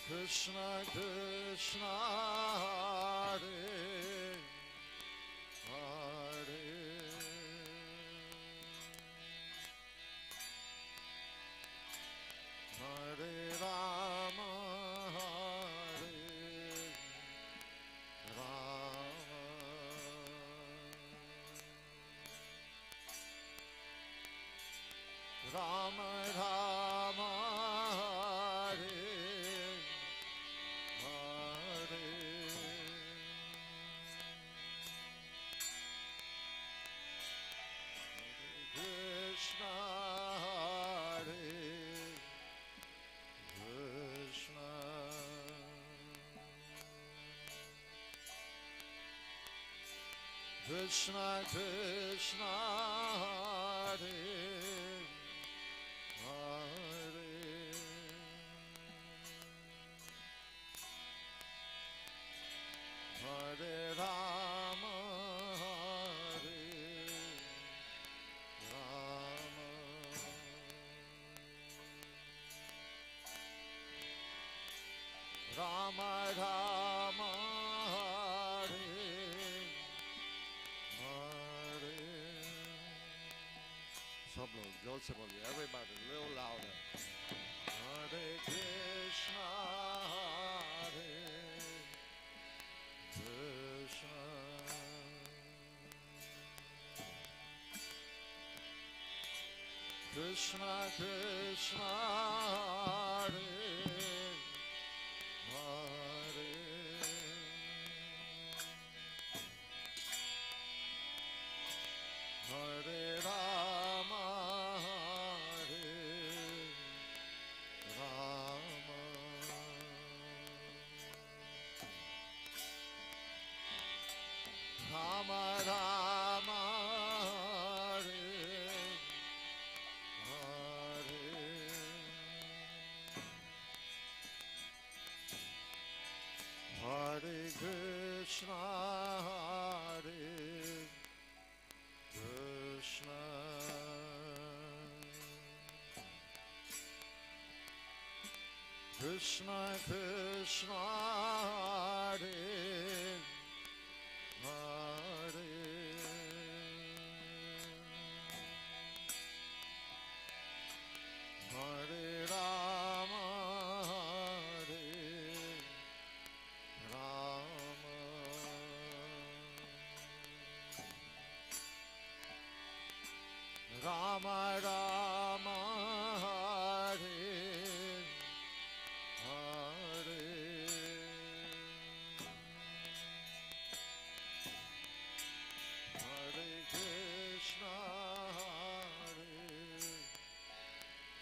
Krishna Krishna Hare Hare Hare Rama Rama Rama Hare Hare Krishna Hare Krishna Krishna Krishna Hare Hare Rama Hare Rama Rama Rama Hare Hare सब लोग जोर से बोलिए everybody a little louder Hare Krishna Hare Krishna Krishna Krishna Hare Hare Hare Rama Hare Rama Rama Rama Hare Hare Hare Krishna Hare Krishna Krishna Krishna Hare Hare Hare Rama Hare Rama Rama Rama Hare Hare Hare Krishna Hare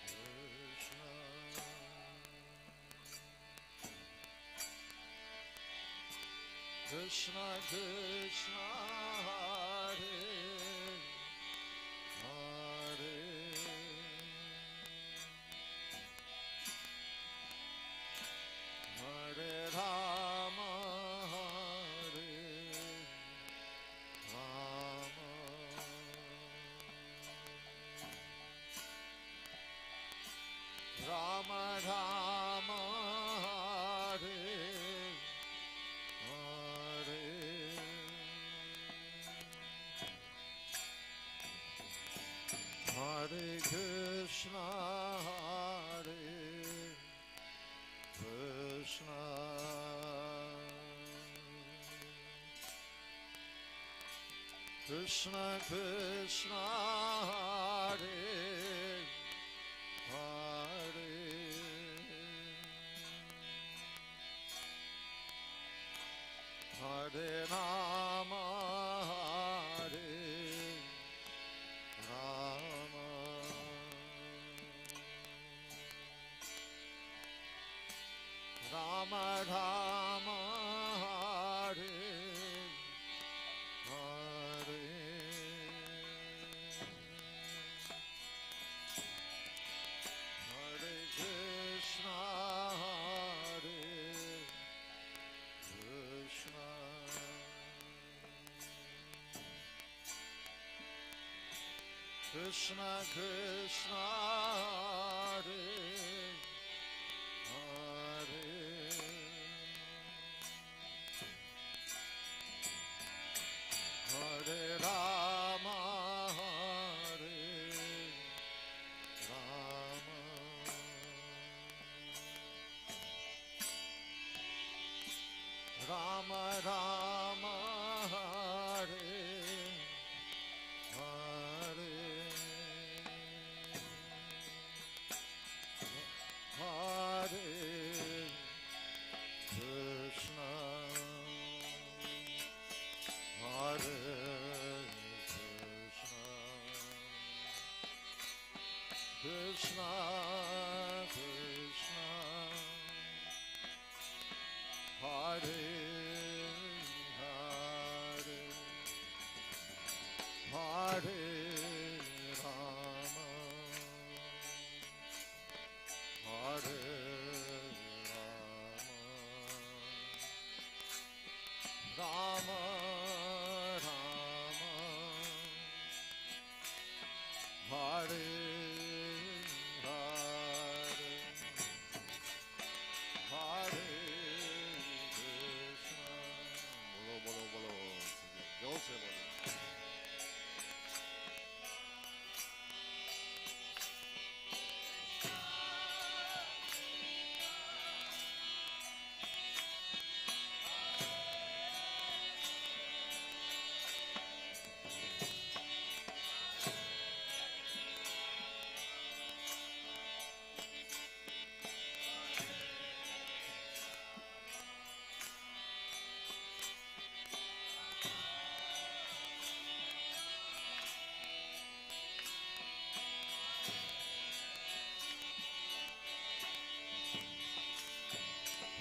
Krishna Krishna Krishna Hare Hare Hare Rama Hare Rama Rama Rama Hare Hare Hare Krishna Hare Krishna Krishna Krishna Hare Hare Hare Rama Hare Rama Rama Rama Hare Hare Hare Krishna Hare Krishna Krishna Krishna Hare Hare Rama Rama Hare Hare Hare Krishna Hare Krishna Krishna Hare Hare Hare Rama Hare Rama Rama Hare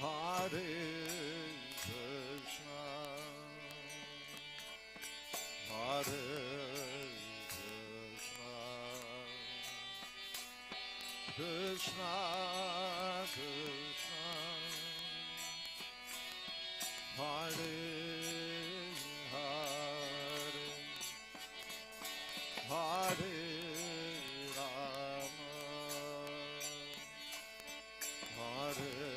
Hare Krishna Hare Krishna Krishna Krishna Hare Hare Hare Rama Hare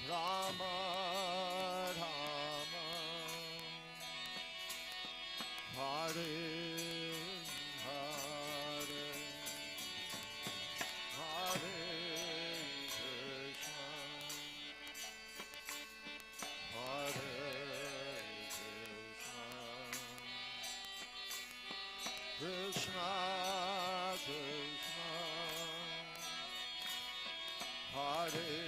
Rama Rama Hare Hare Hare Krishna Hare Krishna Krishna Krishna Hare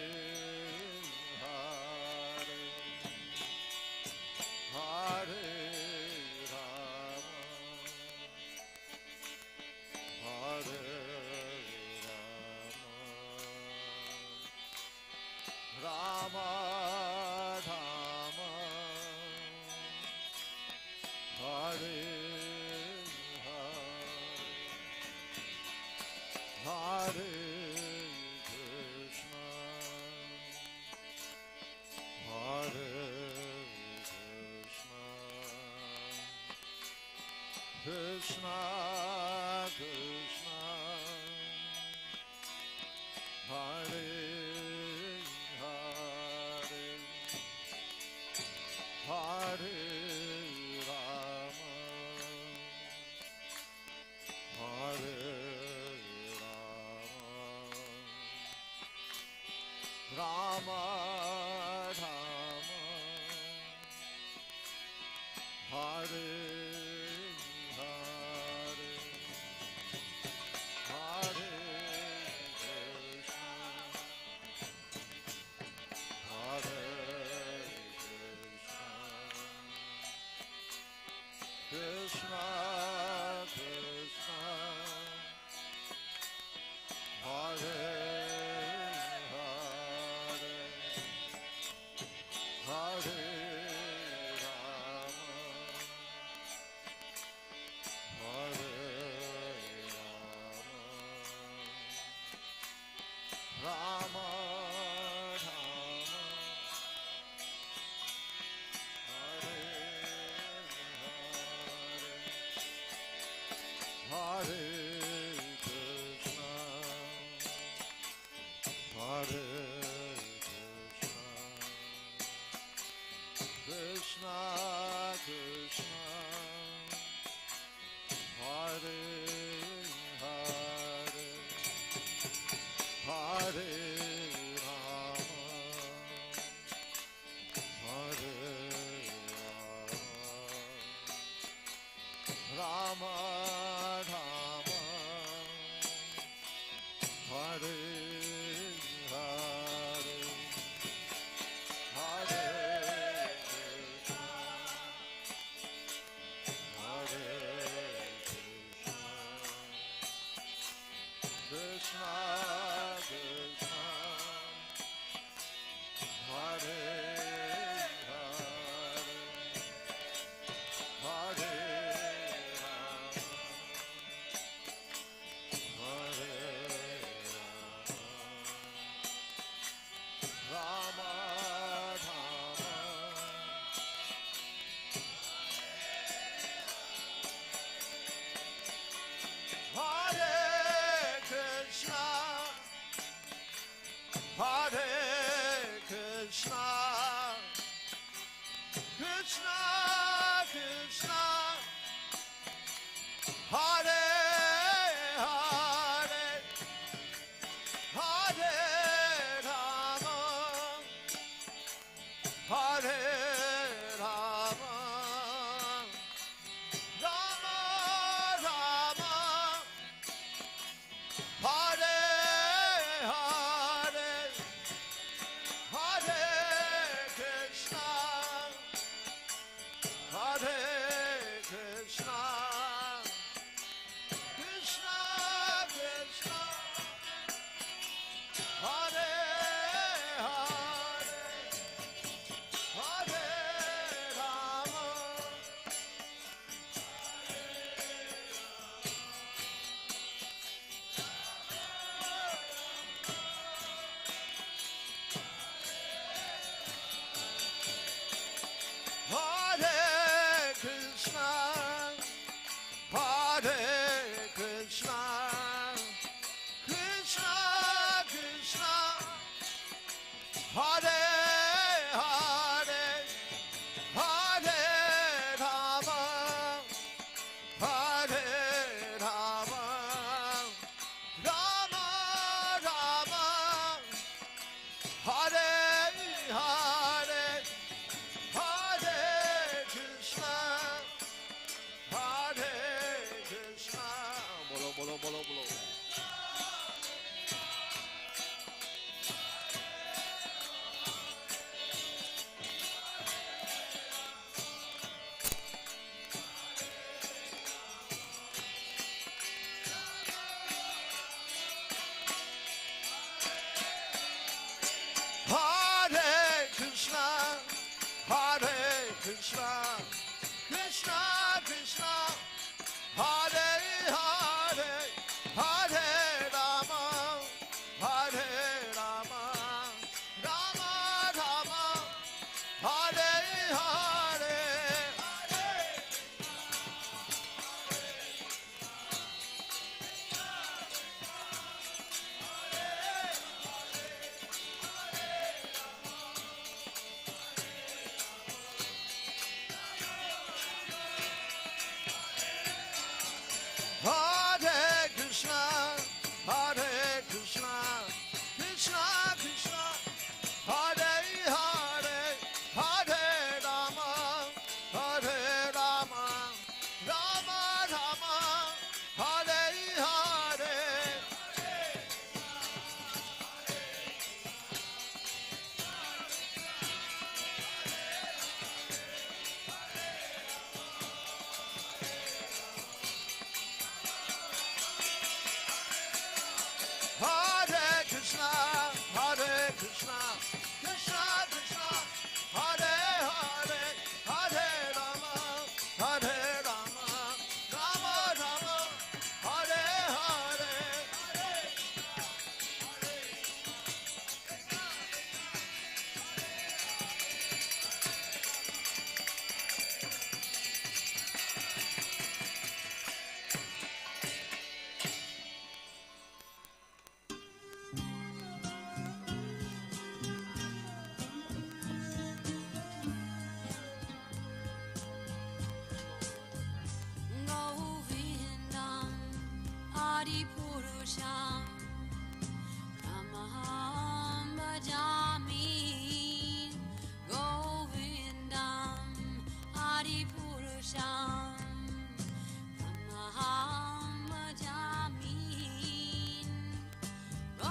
Hare Rama Hare Rama Rama Hare Hare Krishna Hare Krishna Krishna Hare Hare Hare Rama Hare Rama Rama Hare Krishna Krishna Hare Hare Hare Rama Hare Rama Rama Hare Krishna Hare Krishna Krishna Krishna Hare Hare Hare Go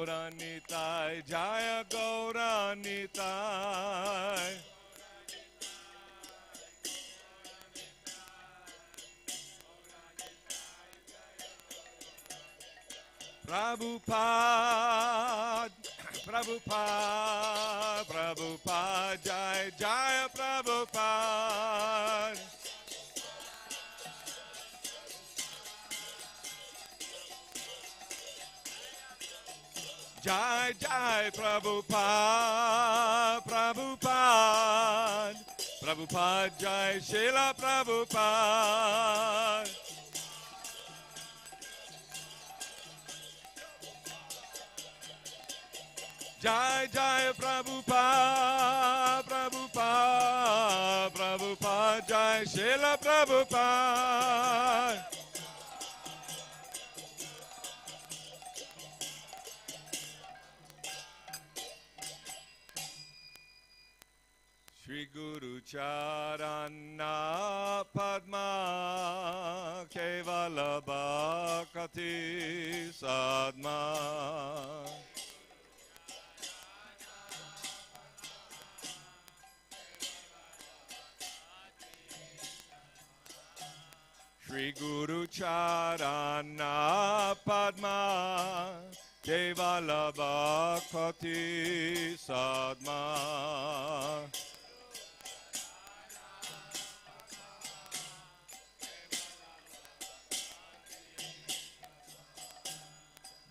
Gauranitai, Jaya Gauranitai. Prabhupada, Prabhupada, Prabhupada, Jaya Jaya Prabhupada. Jai Jai Prabhupada, Prabhupada, Prabhupada Jai Srila Prabhupada. Jai Jai Prabhupada, Prabhupada, Prabhupada Jai Srila Prabhupada. Shri Guru Charana Padma Kevala Bhakti Sadma Shri Guru Charana Padma Kevala Bhakti Sadma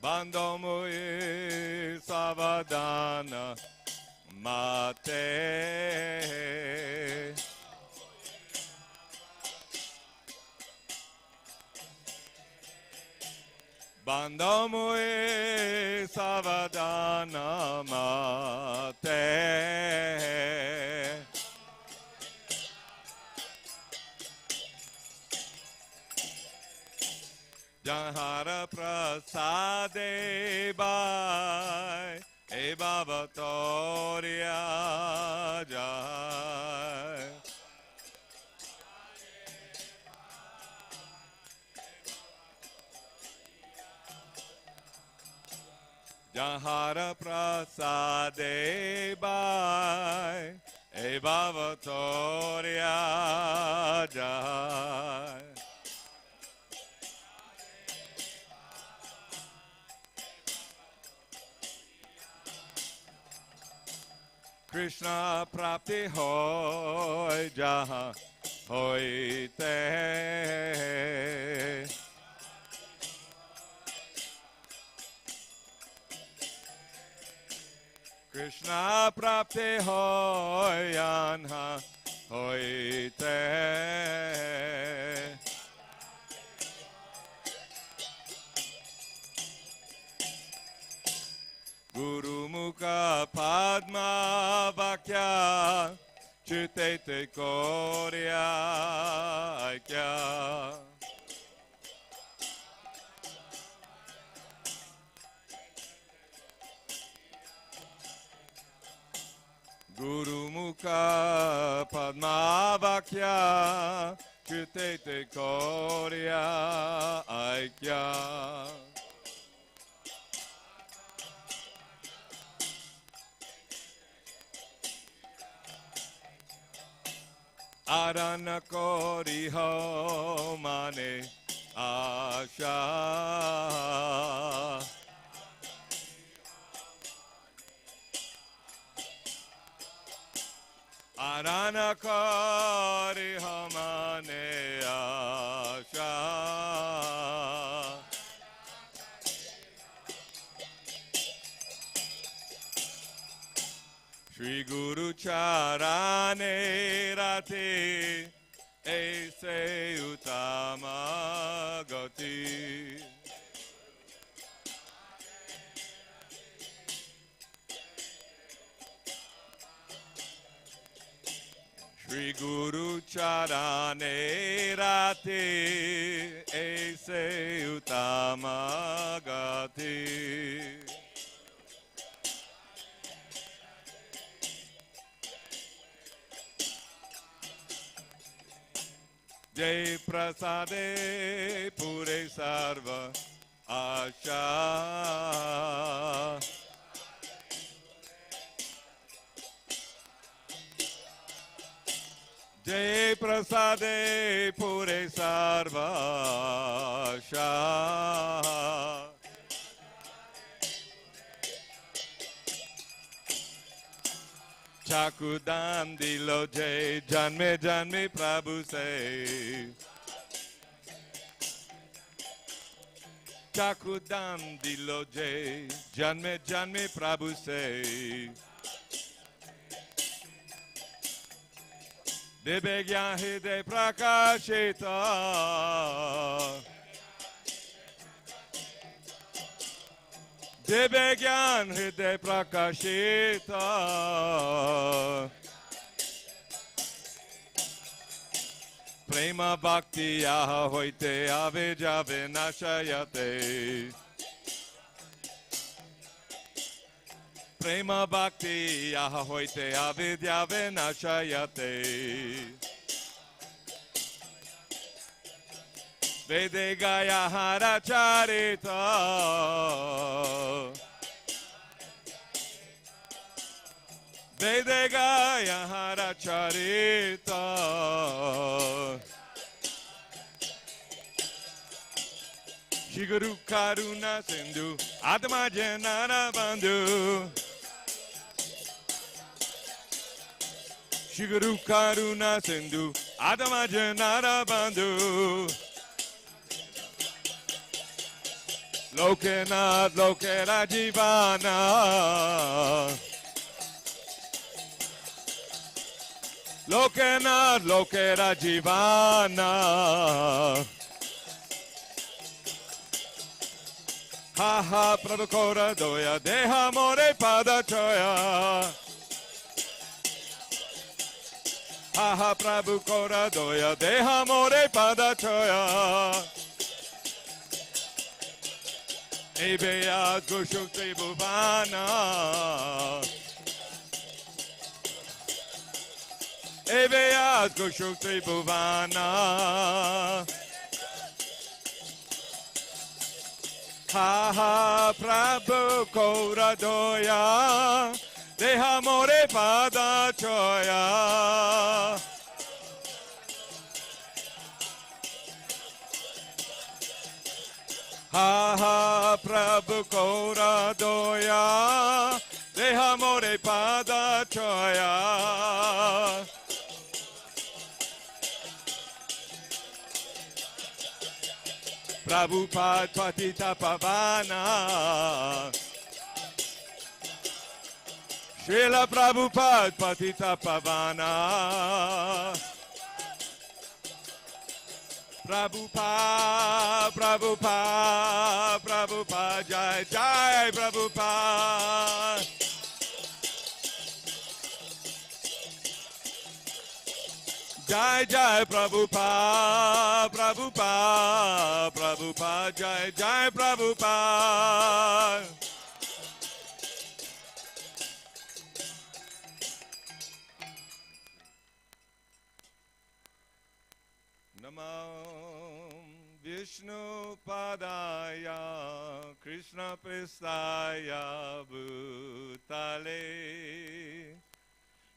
Bando Mui Savadana Mate Bando Mui Savadana Mate Jahara Prasade Bhai E Baba Toria Jai Jahara Prasade Bhai E Baba Toria Jai Krishna Prapti Hoy Jaha Hoy Te Krishna Prapti Hoy Anha Hoy Te Guru Mukha Padma Vakya Chute Te Korya Aikya Guru Mukha Padma Vakya Chute Te Korya Aikya Arana Kori Ho Mane Asha Arana Kori Ho Mane Asha Shri Guru Charane Rati Aise Utama Gati Shri Guru Charane Rati Aise Utama Gati Jai Prasade Pure Sarva Asha Jai Prasade Pure Sarva Asha Chakudam Dilo Jai Janme Janme Prabhu say Chakudam Dilo Jai Janme Janme Prabhu say Debegyan Hide Prakashita Debegyan Hide Prakashita Prema Bhakti Yaha Hoite Ave Jave Nashayate Prema Bhakti Yaha Hoite Ave Jave Nashayate Vede Gaya Hara Charita Vede Gaya Hara Charita Shri Guru Karuna Sindhu Atma Janana Bandhu. Shri Guru Karuna Sindhu Atma Janana Bandhu. Lokanath Lokera Jivana. Lokanath Lokera Jivana. Ha ha Prabhu Kora Doya Deha More Pada Choya. Ha ha Prabhu Kora Doya Deha More Pada Choya. Ebeya Gushuk Tribhuvana. Ebeya Gushuk Tribhuvana. Ha ha Prabhu Kora Doya Deha More Pada Choya. Ha ha Prabhu Kora Doya Deha More Pada Choya. Prabhupada Patita Pavana. Srila Prabhupada Patita Pavana. Prabhupada, Prabhupada, Prabhupada, Jai Jai Prabhupada. Jai Jai Prabhupada, Prabhupada, Prabhupada, Jai Jai Prabhupada. Namo Vishnu Padaya Krishna Prestaya Bhutale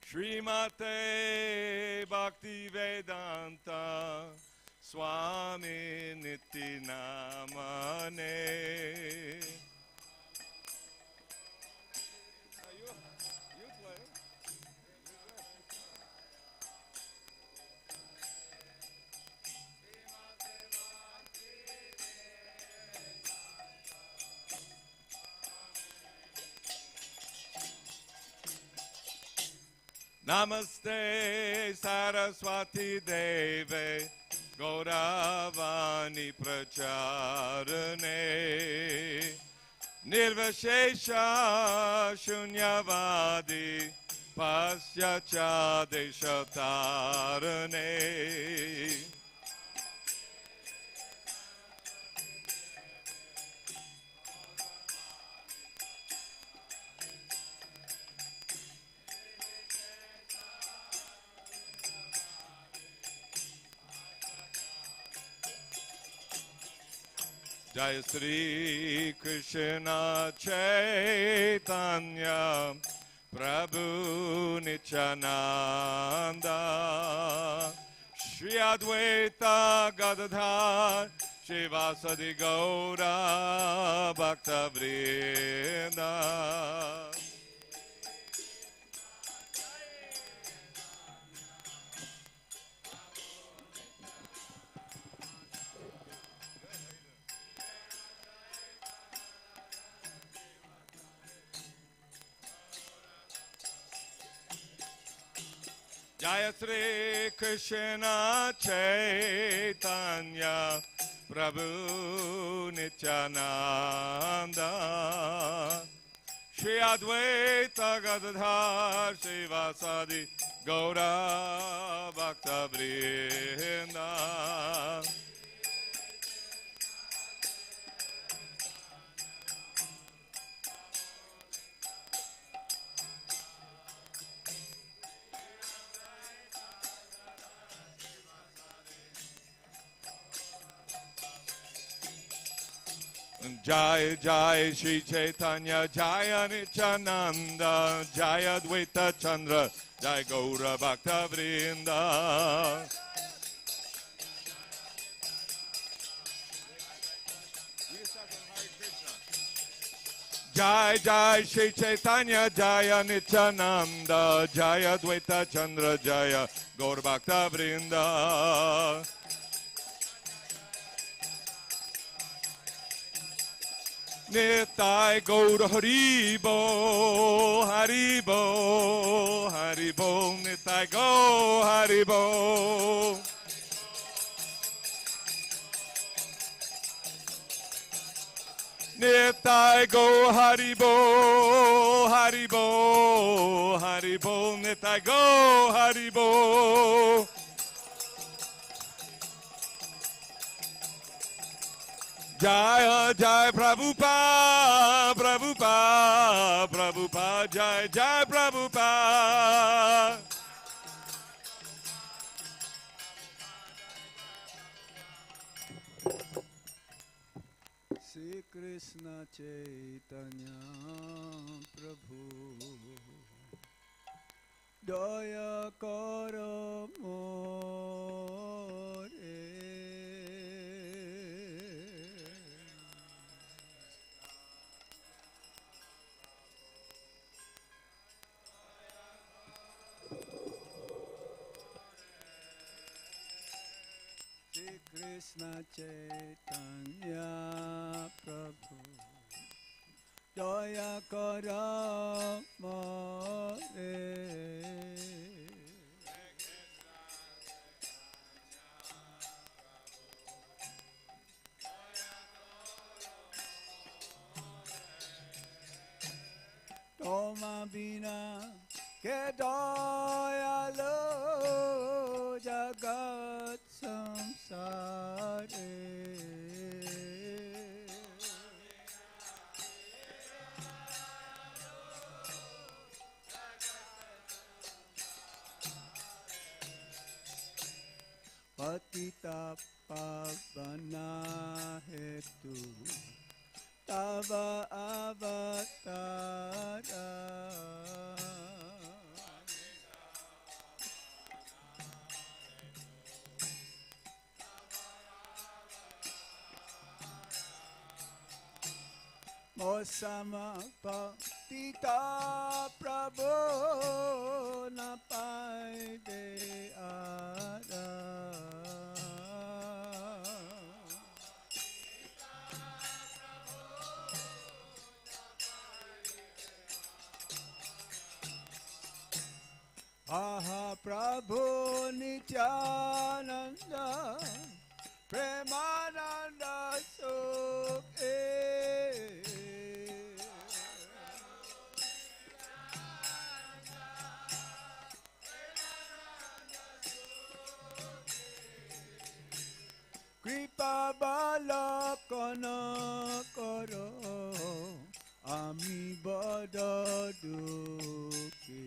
Srimate Bhakti-Vedanta Swami Nityanamane. Namaste Saraswati Deve Gauravani Pracharane Nirvashesha Shunyavadi Pasyacha Deshatarane. Jai Sri Krishna Chaitanya Prabhu Nityananda Shri Advaita Gadadhar Shivasadi Gaura Bhakta Vrinda. Jaya Sri Krishna Chaitanya Prabhu Nityananda Shri Advaita Gadadhar Shivasadi Gaura Bhakta Vrinda. Jai Jai Shri Chaitanya Jaya Nityananda Jaya Advaita Chandra Jai Gaura Bhakta Vrinda. Jai Jai Shri Chaitanya Jaya Nityananda Jaya Dvaita Chandra Jaya Gaur Bhakta Vrinda. Nitai Gaur Haribo Haribo Haribo Nitai Gaur Haribo. Nitai Gaur Haribo Haribo Haribo Nitai Gaur Haribo. Jai Jai Prabhupada Prabhupada Prabhupada Jai Jai Prabhupada. Sri Krishna Chaitanya Prabhu Daya Kara More. Sri Krishna Chaitanya Prabhu Daya Kara More. Toma bina ke dayalo jagat samsare. Patita pavana hetu Tava avatara. Mosama patita prabho na paide ara. Aha Prabhu Nityananda Premananda Sukhe. Kripa balakana karo ami bada dukhi.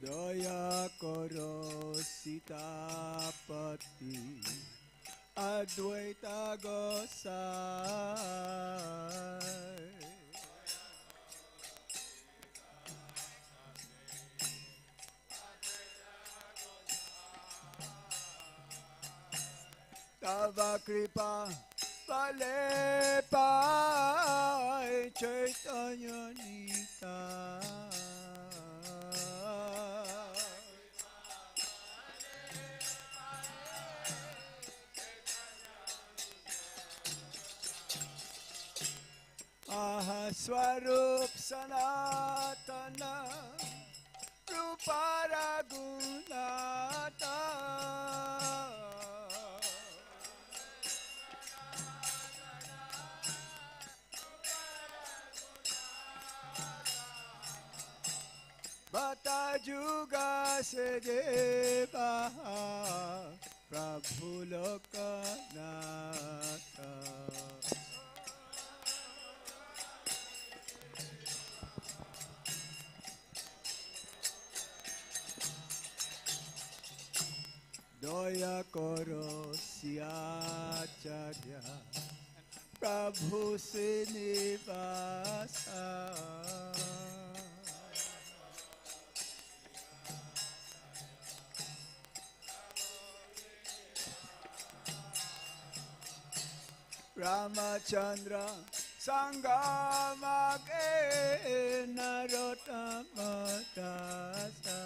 Daya karo Sitapati Advaita Gosai. Tava kripa pale pai Chaitanya Nita. Aha Swarup Sanatana Rupara Gunata. Bata Juga Sedeva Prabhu Lokanata. Daya Koro Siacharya Prabhu Srinivasa. Ramachandra Sangamage Narottama Dasa.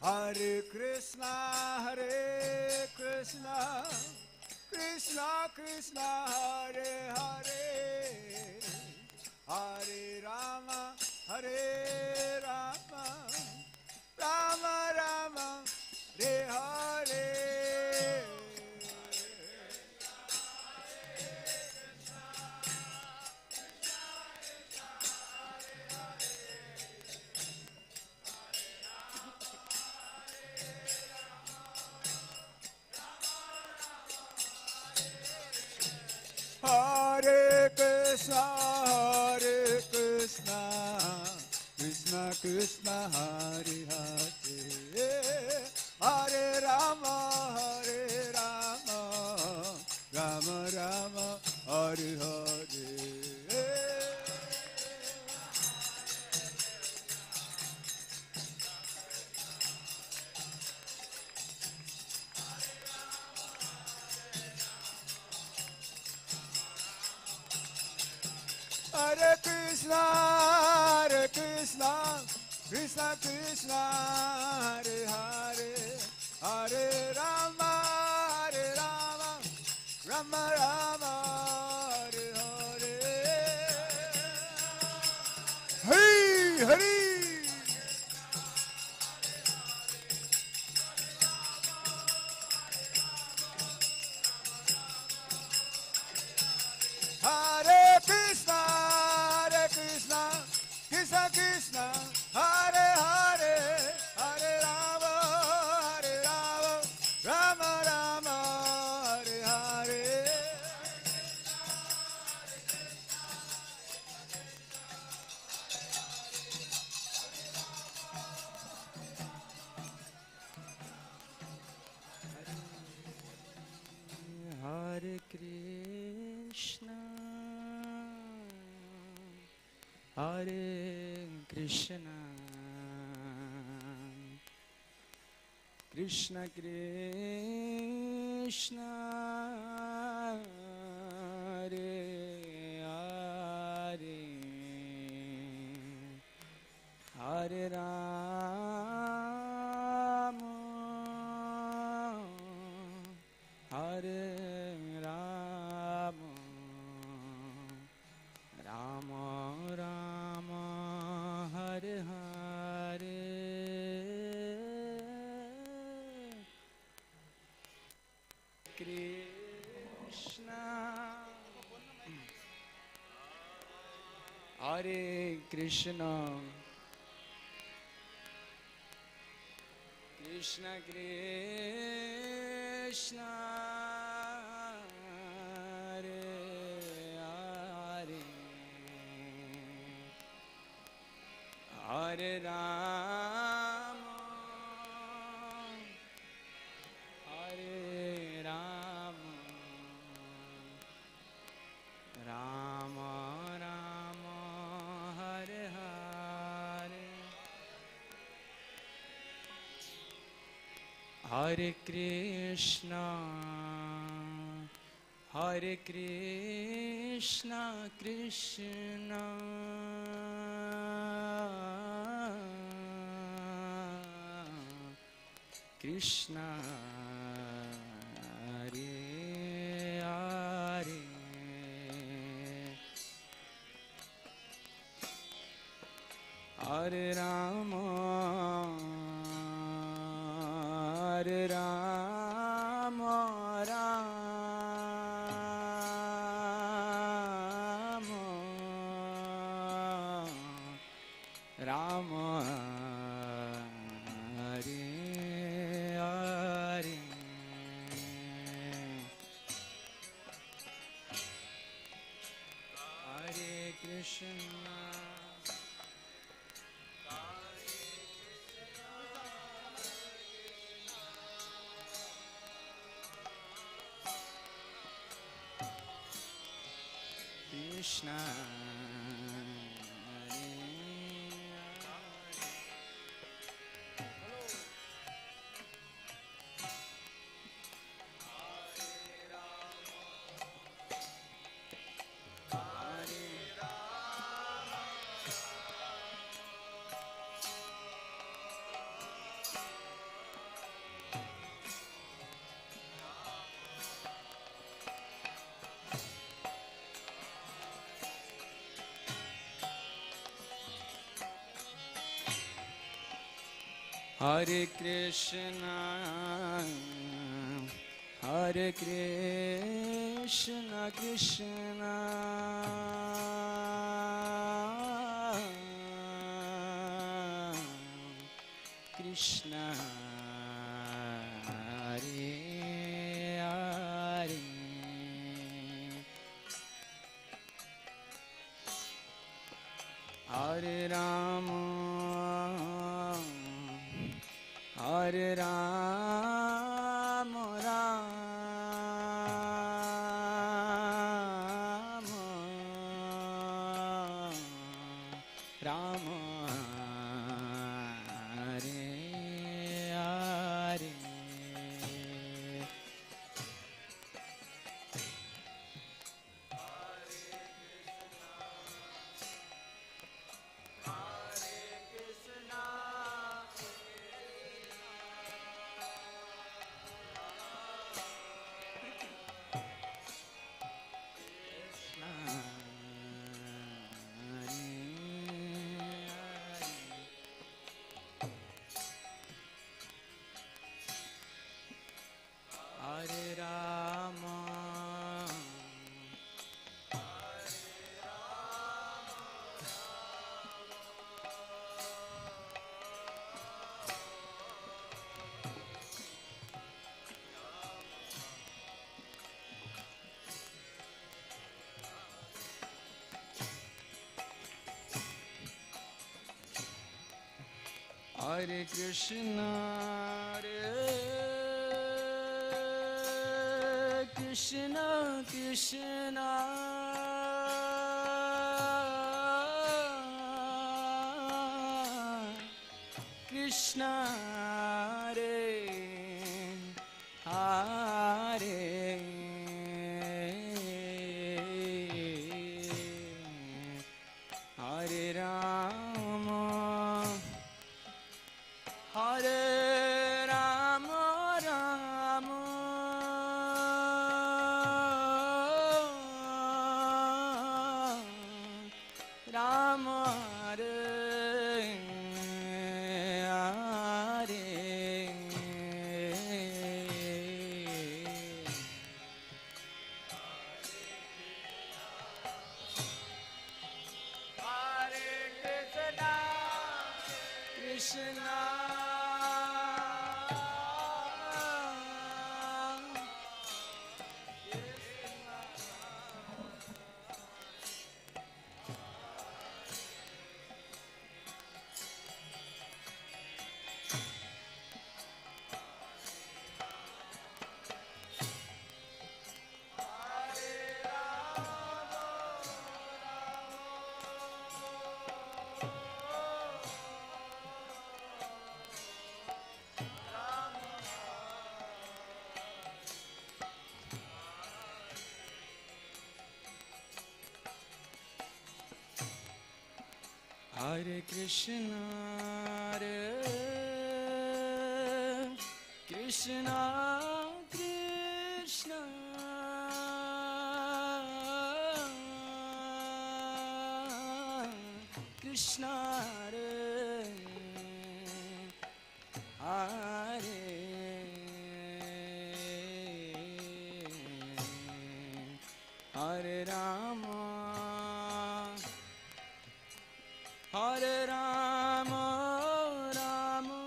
Hare Krishna, Krishna Krishna, Hare Hare, Hare Rama, Rama Rama, Hare Hare. Hare Krishna, Krishna Krishna, Hare Hare, Hare Rama, Rama Rama, Hare Hare. Hare Krishna, Krishna Krishna, Hare Hare, Hare Rama, Rama Rama, Hare Hare. Hari Hari. Hare Krishna, Krishna Krishna, Hare Hare, Hare Rama, Rama Rama, Hare Hare. Hare Krishna, Hare Krishna, Krishna Krishna, Hare Hare, Hare Rama, Hare Rama, Rama Rama, Hare Hare, Krishna, Hare Krishna, Krishna Krishna, Hare Hare, Hare Rama, Hare Rama, Rama Rama, Hare Hare, Hare Krishna, Hare Krishna, Krishna Krishna, Hare Hare, Hare Rama, Hare Rama, Rama Hare Hare, Hare Krishna, Krishna Hare Hare Krishna, Hare Krishna, Krishna Krishna Hare Hare Hare Rama, Hare Rama, Rama Rama Hare Hare Hare Rama, Hare Krishna, Hare Krishna, Krishna Krishna Hare Hare Hare Rama, Hare Rama, Rama Rama Hare Hare Krishna Hare Krishna, Hare Krishna, Krishna Krishna Hare Hare Hare Rama, Hare Rama, Rama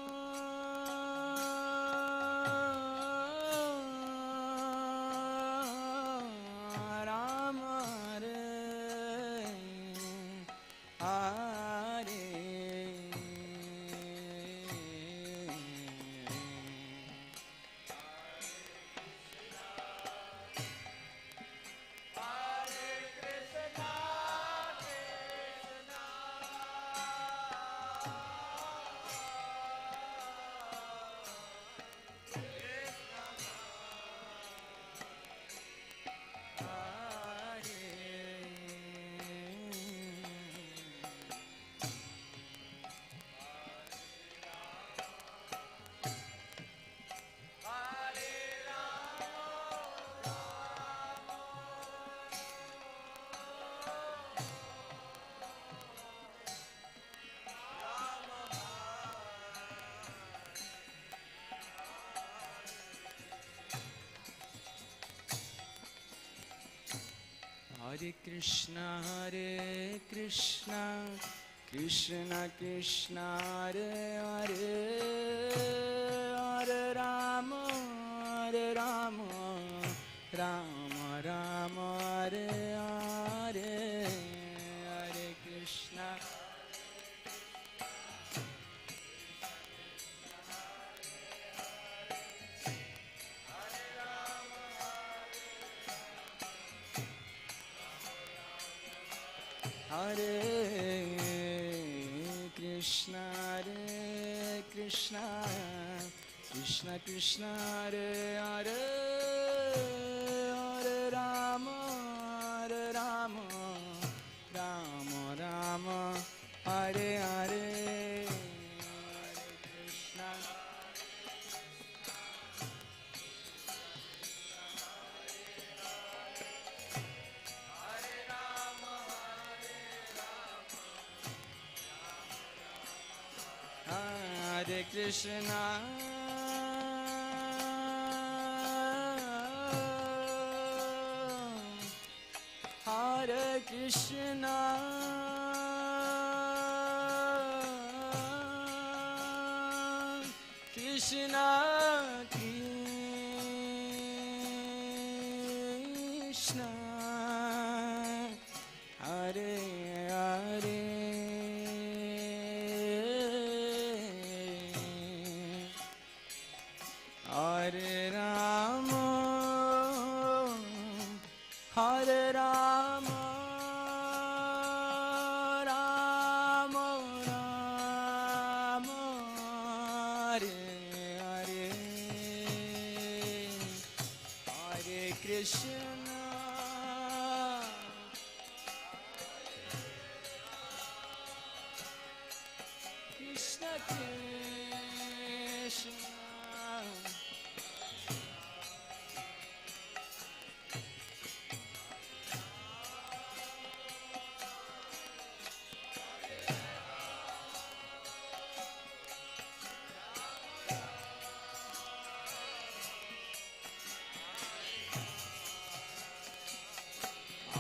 Rama Hare Hare Hare Krishna, Krishna Hare Krishna, Krishna Krishna, Hare Hare, Hare Rama, Rama Rama, Hare Hare, Hare Krishna. Hare Krishna, Krishna Krishna, Hare Hare, Hare Rama, Rama Rama, Hare Hare, Hare Krishna. Hare Krishna, Hare Krishna, Krishna Krishna, Hare Hare, Hare Rama, Hare Rama, Rama Rama, Hare Hare, Hare Krishna, Krishna Krishna.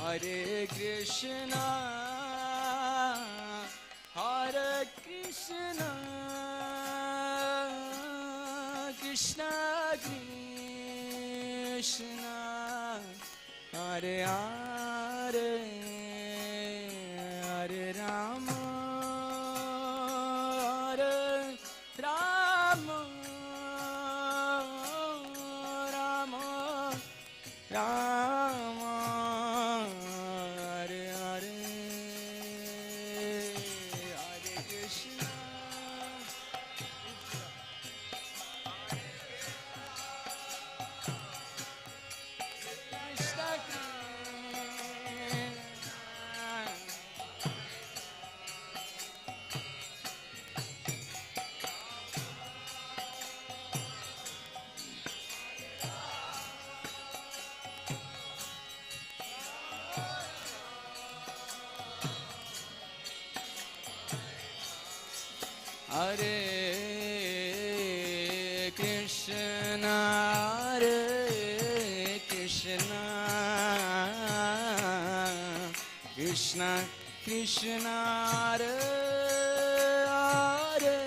Hare Krishna, Hare Krishna, Krishna Krishna, Hare Hare, Hare Rama, Hare Rama, Rama Rama, Hare Hare, Hare Krishna. Krishna Hare Krishna, Hare Krishna, Krishna Krishna, Hare Hare,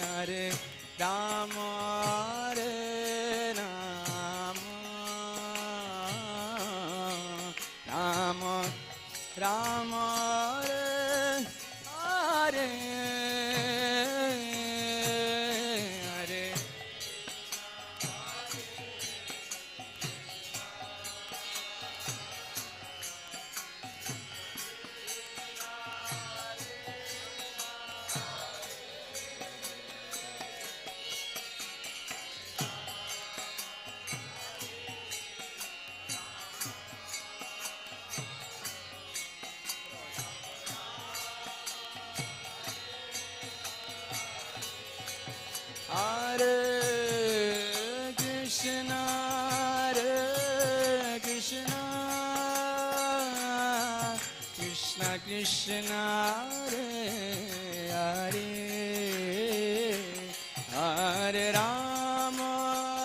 Hare Rama, Hare Rama, Rama Rama, Hare Hare, Hare Krishna, Hare Krishna, Krishna Krishna, Hare Hare, Hare Rama,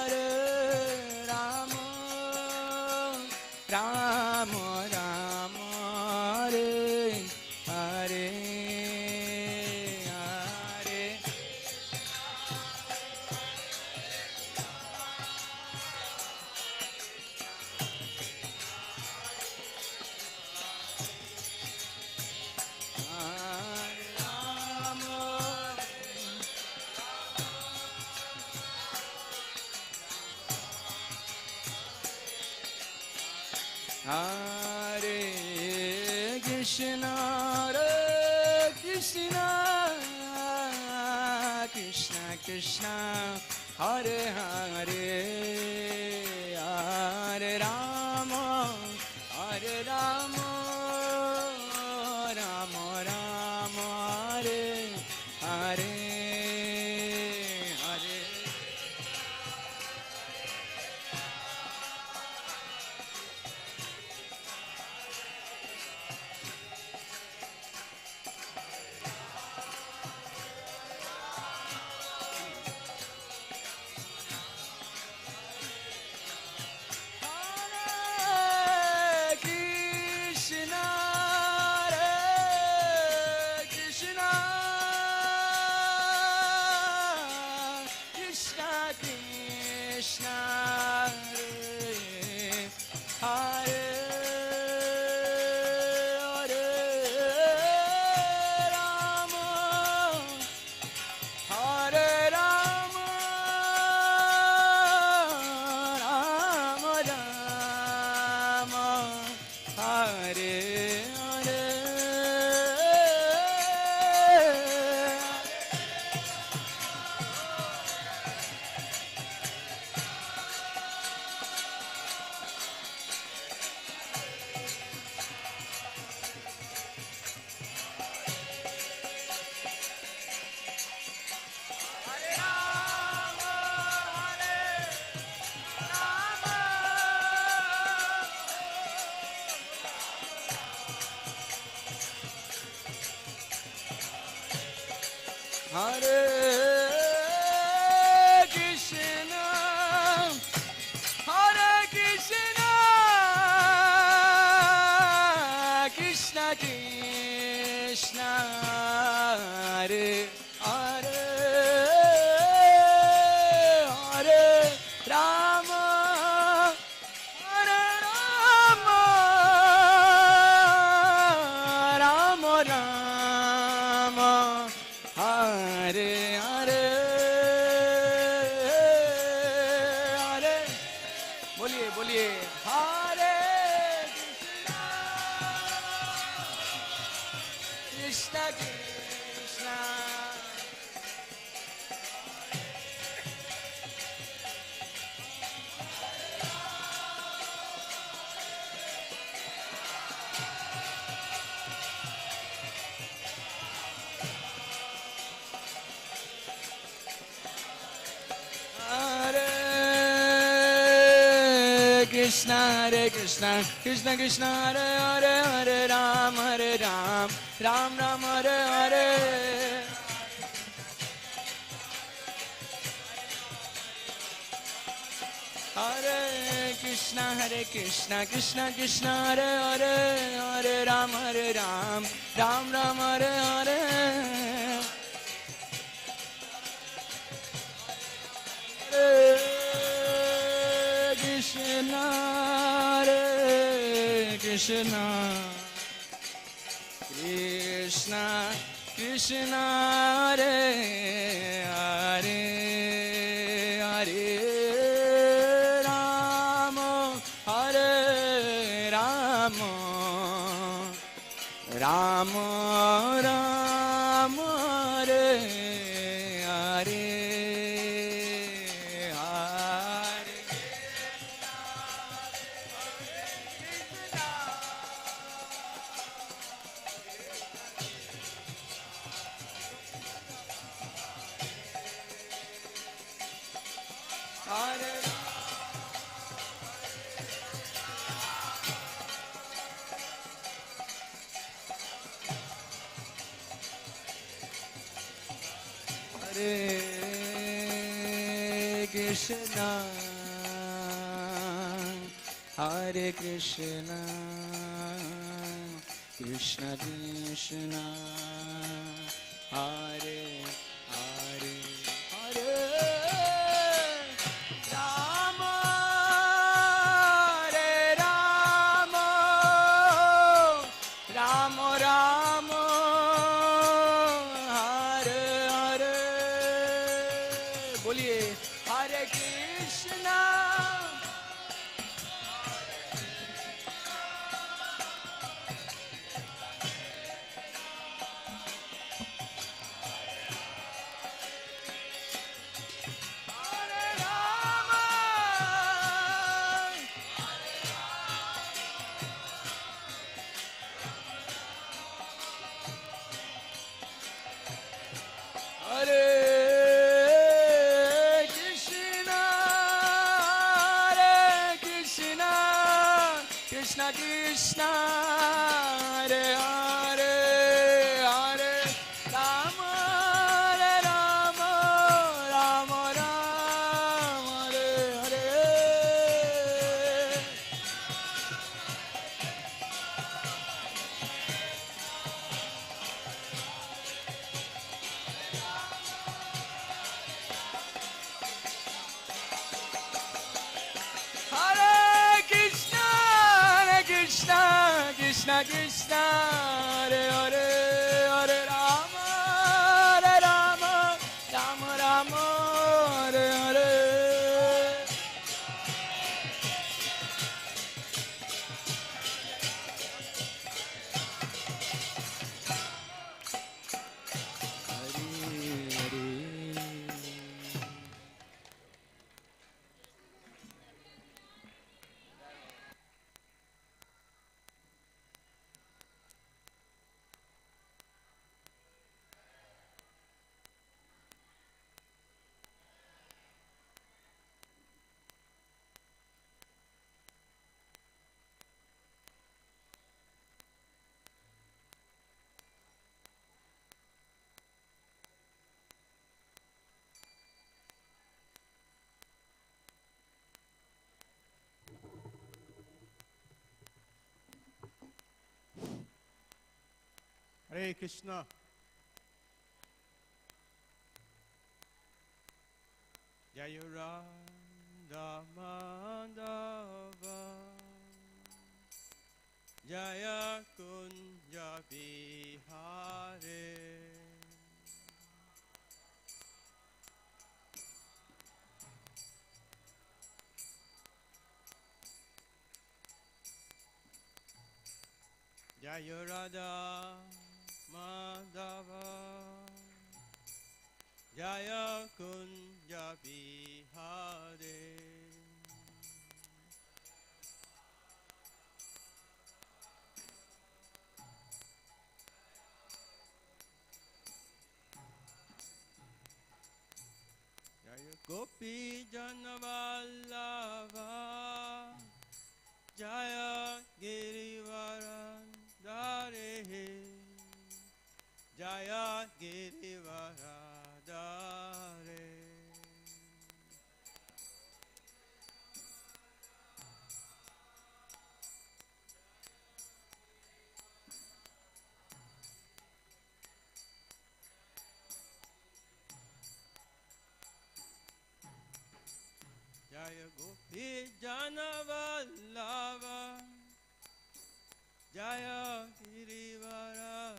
Hare Rama, Rama Rama Hare Hare Hare Hare Krishna, Hare Krishna, Krishna Krishna, Hare Hare, Hare Rama, Hare Rama, Rama Rama, Hare Hare, Hare. Hare Krishna, Hare Krishna, Krishna Krishna, Hare Hare, Hare Rama, Hare Rama, Rama Rama, Hare Hare. Hare Rama, Hare Rama, Hare Krishna, Hare Krishna, Krishna Krishna, Hare Hare, Hare Rama, Hare Rama, Rama Rama, Hare Hare, Hare. बोलिए बोलिए Hare Krishna, Krishna Krishna. Hare Krishna, Hare Krishna, Krishna Krishna, Hare Hare, Hare Ram, Hare Ram, Ram Ram, Hare Hare. Hare Krishna, Hare Krishna, Krishna Krishna, Hare Hare, Hare Ram, Ram Ram, Hare Hare. Hare Krishna, Hare Krishna, Krishna Krishna, Hare Hare, Hare Rama, Hare Rama, Rama Rama, Hare Hare. Hare Krishna, Hare Hare Krishna, Krishna Krishna, Hare Hare, Hare Rama, Hare Rama, Rama Rama, Hare Hare. बोलिए Hare Krishna. Krishna, Hare Hare, Hare Rama, Hare Rama, Rama Rama, Hare Hare. Hare Krishna, Krishna Krishna, Hare Hare, Hare Rama, Hare Rama, Rama Rama, Hare Hare. Hare Krishna. Jaya Radha Madhava, Jaya Kunja Vihare, Jaya Radha Madhava, Jaya Kunja Vihare, Jaya Gopi Janavallabha, Jaya Girivaradhare, Jaya Girivaradhare, Jaya Gopi Janavallabha, Jaya Girivaradhare,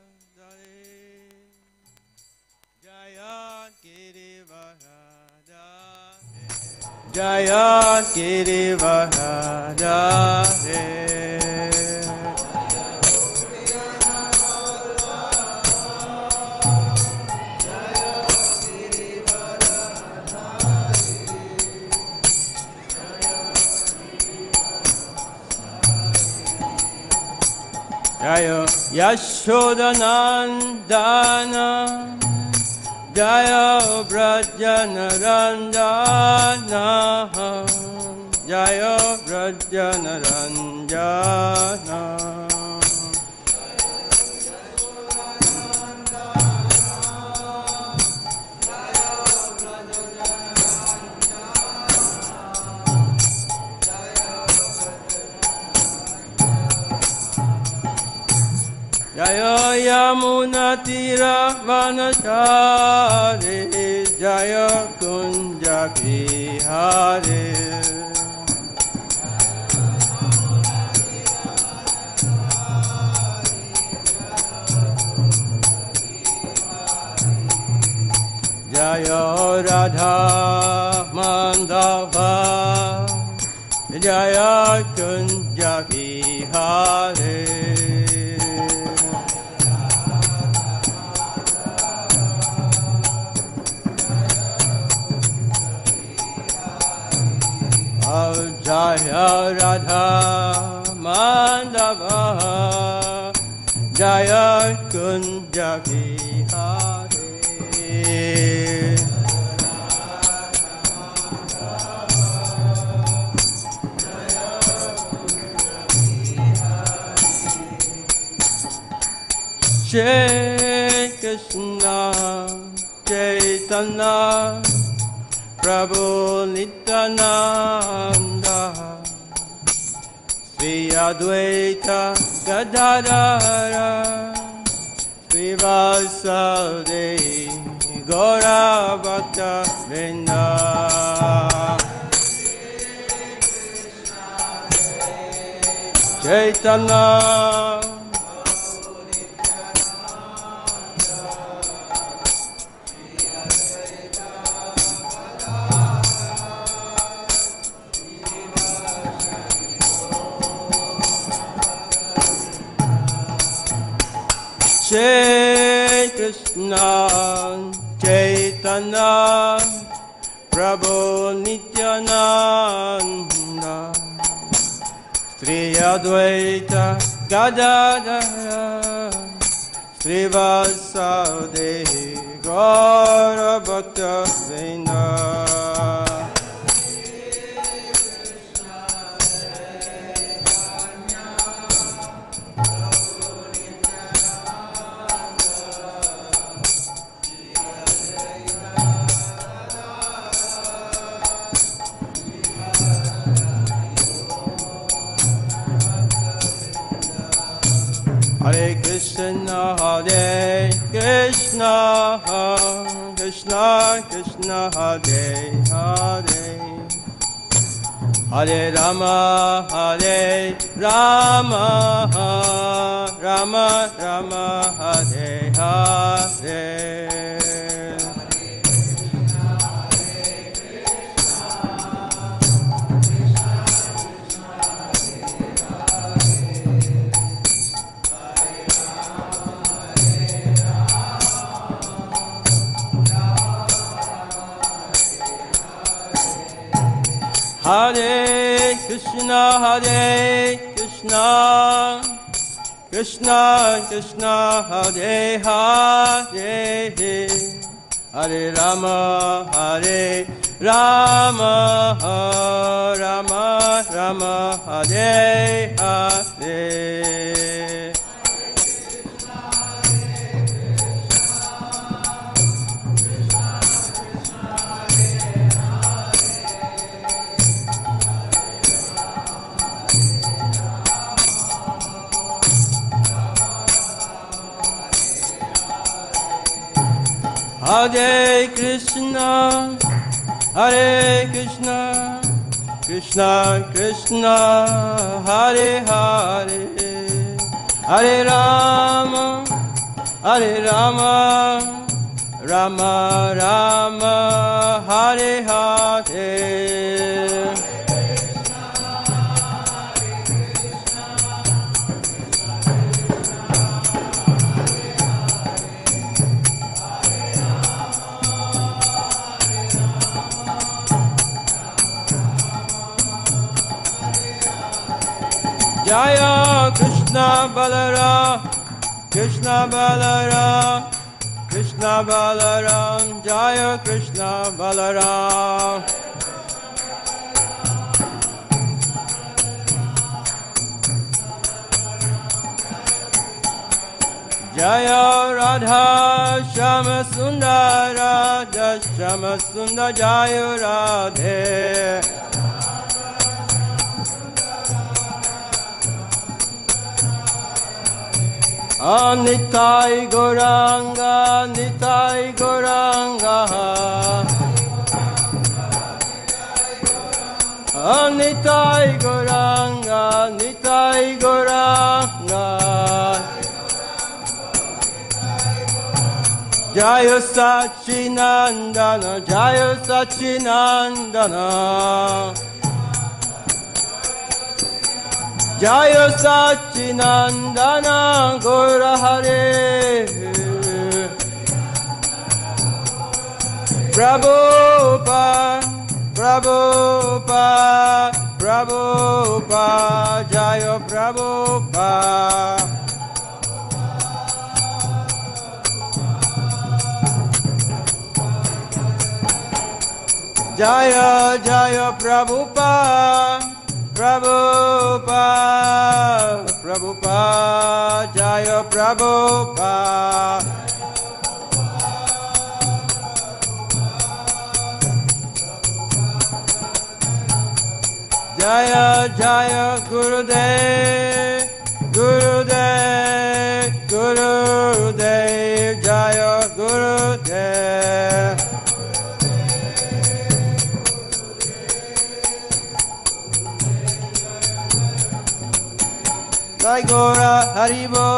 Jaya Girivaradhare, Jaya Girivaradhare. Jaya Yashodanandana, Jaya Brajanarandana, Jaya Brajanarandana, Jaya Yamuna Tira Vanachari Jaya Kunja Vihare Jaya Radha Mandava Jaya Kunja Vihare Jaya Radha Mandava Jaya Kunja Vihare Shri Krishna Chaitanya Prabhu Nityananda Sri Advaita Gadadara Sri Vasudeva Gaura Bhakta Vrinda Chaitanya Shri Krishna Chaitanya Prabhu Nityananda Sri Advaita Gadadara Sri Vasudeva Gaura Bhakta Vrinda Hare Krishna, Hare Krishna, Krishna Krishna, Hare Hare, Hare Rama, Hare Rama, Rama Rama, Hare Hare. Hare Krishna, Hare Krishna, Krishna Krishna, Hare Hare, Hare Rama, Hare Rama, Rama Rama, Hare Hare. Hare Krishna, Hare Krishna, Krishna Krishna, Hare Hare, Hare Rama, Hare Rama, Rama Rama, Hare Hare. Jaya Krishna Balaram, Krishna Balaram, Krishna Balaram, Jaya Krishna Balaram. Jaya Radha Shama Sundara, Shama Sundara, Jaya Radhe. Nitai Goranga, Nitai Goranga. Nitai Goranga, Nitai Goranga. Jaya Sachinandana, Jaya Sachinandana. Jaya Sachinandana Gaura Hare. Prabhupada, Prabhupada, Prabhupada, Jaya Prabhupada. Jaya Jaya Prabhupada, Prabhupada, Prabhupada, Jaya Prabhupada. Jaya Jaya Gurudev, Gurudev, Gurudev, Jaya Gurudev. Jai Gora Haribo,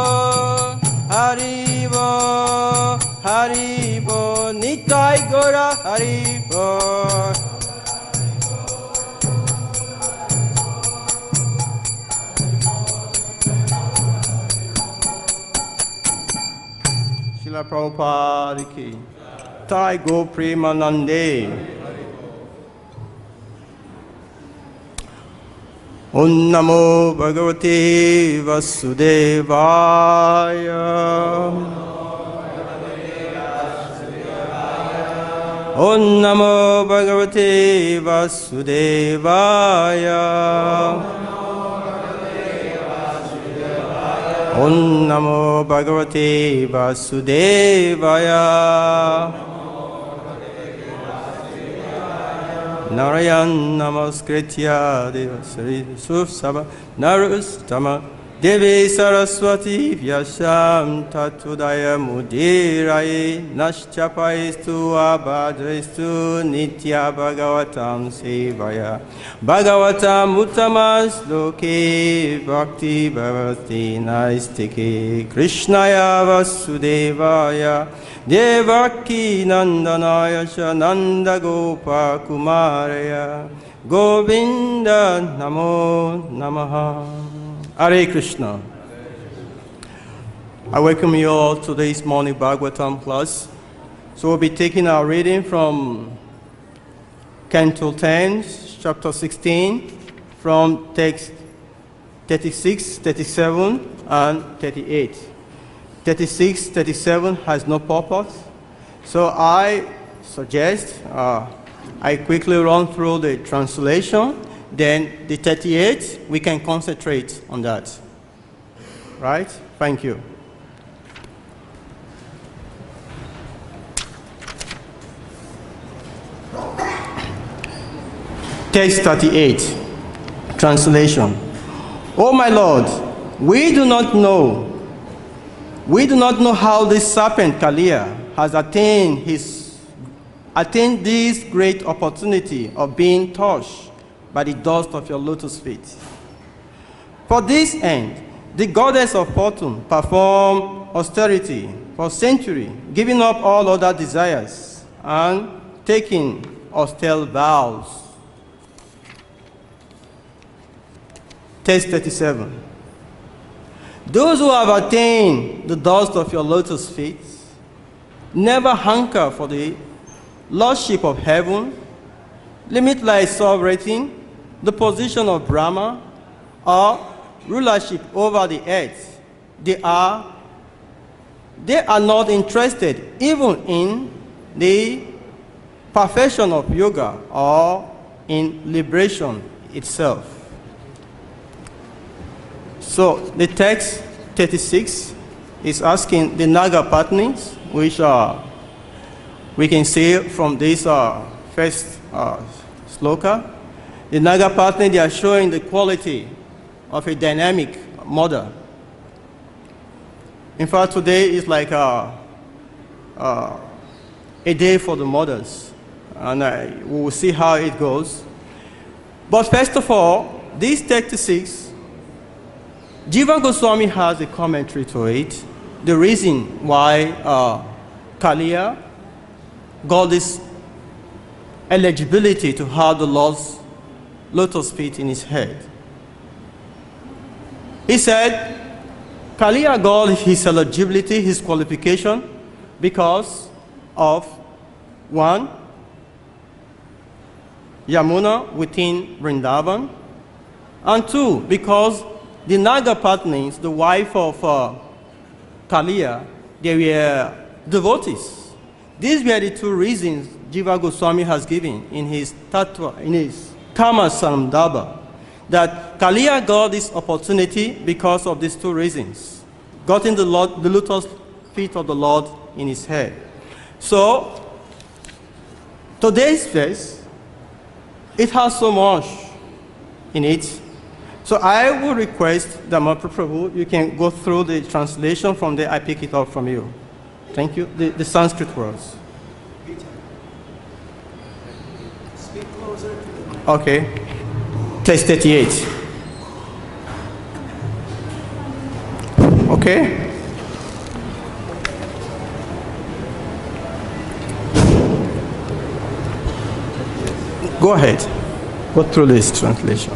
Haribo, Haribo, Nitai Gora Haribo. Srila Prabhupada ki. Tai Go Premanande. Om Namo Bhagavate Vasudevaya. Om Namo Bhagavate Vasudevaya. Om Namo Bhagavate Vasudevaya. Narayan Namaskritya Deva Sri Sufsava Narustama Devi Saraswati Vyasam Tatudaya Mudiraye Naschapaistu Abhadrestu Nitya Bhagavatam Sevaya Bhagavatam Uttamas Loke Bhakti Bhavati Naistike Krishnaya Vasudevaya Devaki Nandanaya Nanda Gopa Kumaraya Govinda Namo Namaha. Hare Krishna. I welcome you all to this morning Bhagavatam Plus. So we'll be taking our reading from Canto 10, chapter 16, from text 36, 37, and 38. 36, 37 has no purpose. So I suggest I quickly run through the translation. Then the 38, we can concentrate on that. Right? Thank you. Text 38, translation. Oh my Lord, we do not know how this serpent Kaliya has attained this great opportunity of being touched by the dust of your lotus feet. For this end, the goddess of fortune performed austerity for centuries, giving up all other desires and taking austere vows. Text 37. Those who have attained the dust of your lotus feet never hanker for the lordship of heaven, limitless sovereignty, the position of Brahma, or rulership over the earth. They are not interested even in the perfection of yoga or in liberation itself. So the text 36 is asking the Naga Patnis, which we can see from this first sloka. The Naga Patni, they are showing the quality of a dynamic mother. In fact, today is like a day for the mothers, and we will see how it goes. But first of all, this 36, Jiva Goswami has a commentary to it. The reason why Kaliya got this eligibility to have the Lord's lotus feet in his head. He said, Kaliya got his eligibility, his qualification, because of 1, Yamuna within Vrindavan, and 2, because the Nagapatnis, the wife of Kaliya, they were devotees. These were the 2 reasons Jiva Goswami has given in his Tattva, in his Kama Samdaba, that Kaliya got this opportunity because of these 2 reasons. Gotten the lotus feet of the Lord in his head. So, today's verse, it has so much in it. So I will request that Mahaprabhu, you can go through the translation. From there I pick it up from you. Thank you. The Sanskrit words. Speak closer to the mic. Okay. Text 38. Okay. Go ahead. Go through this translation.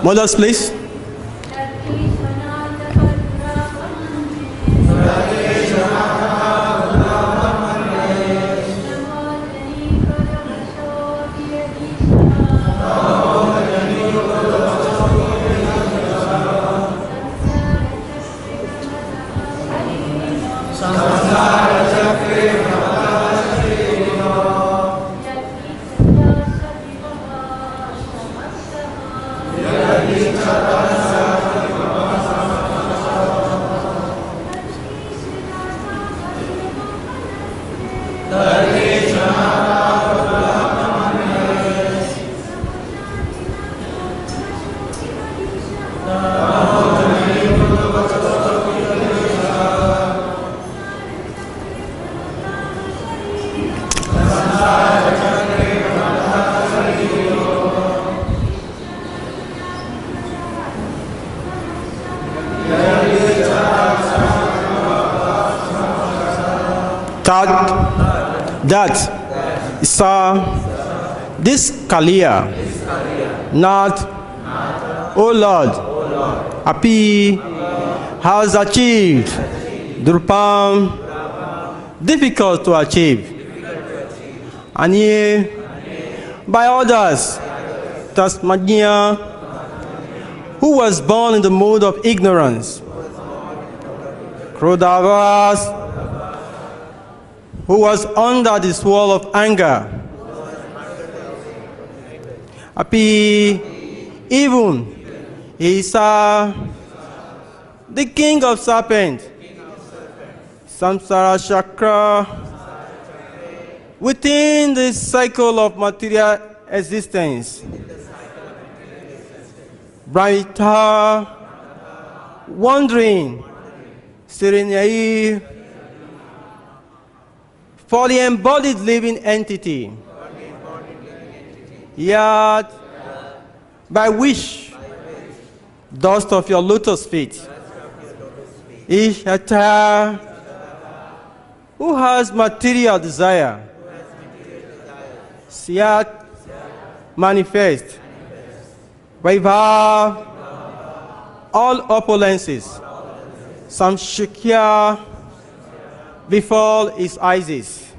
Mothers, please. that this Kaliya, not, O Lord, Api has achieved Drupam, difficult to achieve, and ye by others, Tasmagya, who was born in the mood of ignorance, Krodavas, who was under the swirl of anger, Api, even Isa, the king of serpents, Samsara Chakra, within the cycle of material existence, Brahmita, wandering, Sirinai, for the embodied living entity, yet by which dust of your lotus feet, Ishata, who has material desire, Siyat, manifest, Vaibhav, all opulences, Samshikya, befall his Isis.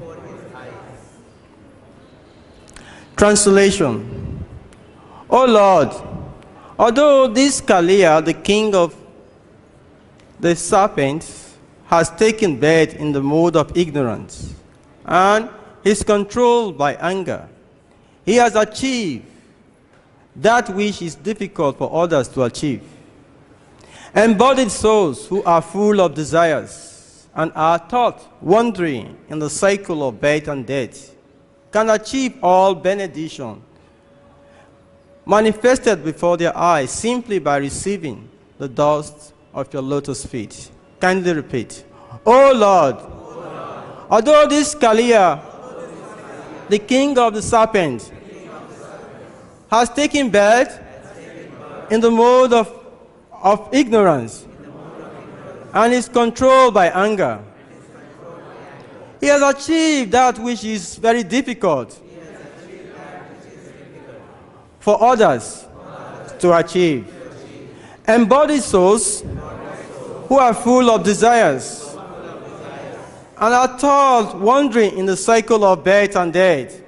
Translation. O Lord, although this Kaliya, the king of the serpents, has taken birth in the mode of ignorance and is controlled by anger, he has achieved that which is difficult for others to achieve. Embodied souls who are full of desires and are taught wandering in the cycle of birth and death can achieve all benediction manifested before their eyes simply by receiving the dust of your lotus feet. Kindly repeat. O Lord, although this Kaliya, the king of the serpent, has taken birth in the mode of ignorance and is controlled by anger, he has achieved that which is very difficult for others to achieve. Embodied souls who are full of desires and are taught wandering in the cycle of birth and death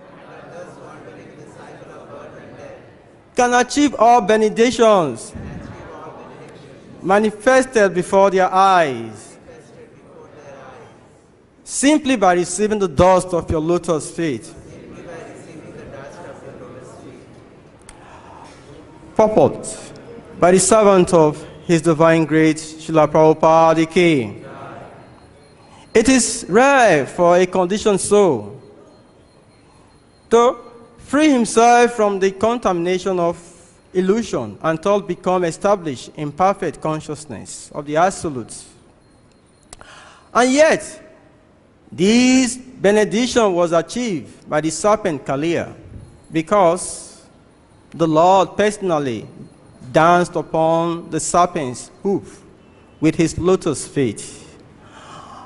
can achieve all benedictions manifested before their eyes simply by receiving the dust of your lotus feet. Purport by the servant of His Divine Grace, Srila Prabhupada Ki. It is rare for a conditioned soul to free himself from the contamination of illusion until become established in perfect consciousness of the Absolute. And yet, this benediction was achieved by the serpent Kaliya because the Lord personally danced upon the serpent's hoof with his lotus feet.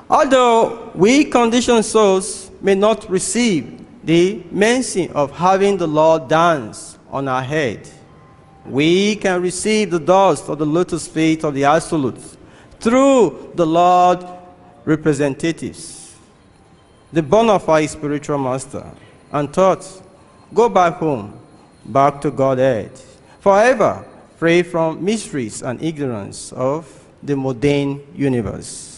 Although we conditioned souls may not receive the mercy of having the Lord dance on our head, we can receive the dust of the lotus feet of the Absolute through the Lord representatives, the bona fide spiritual master, and taught, go back home, back to Godhead, forever free from mysteries and ignorance of the mundane universe.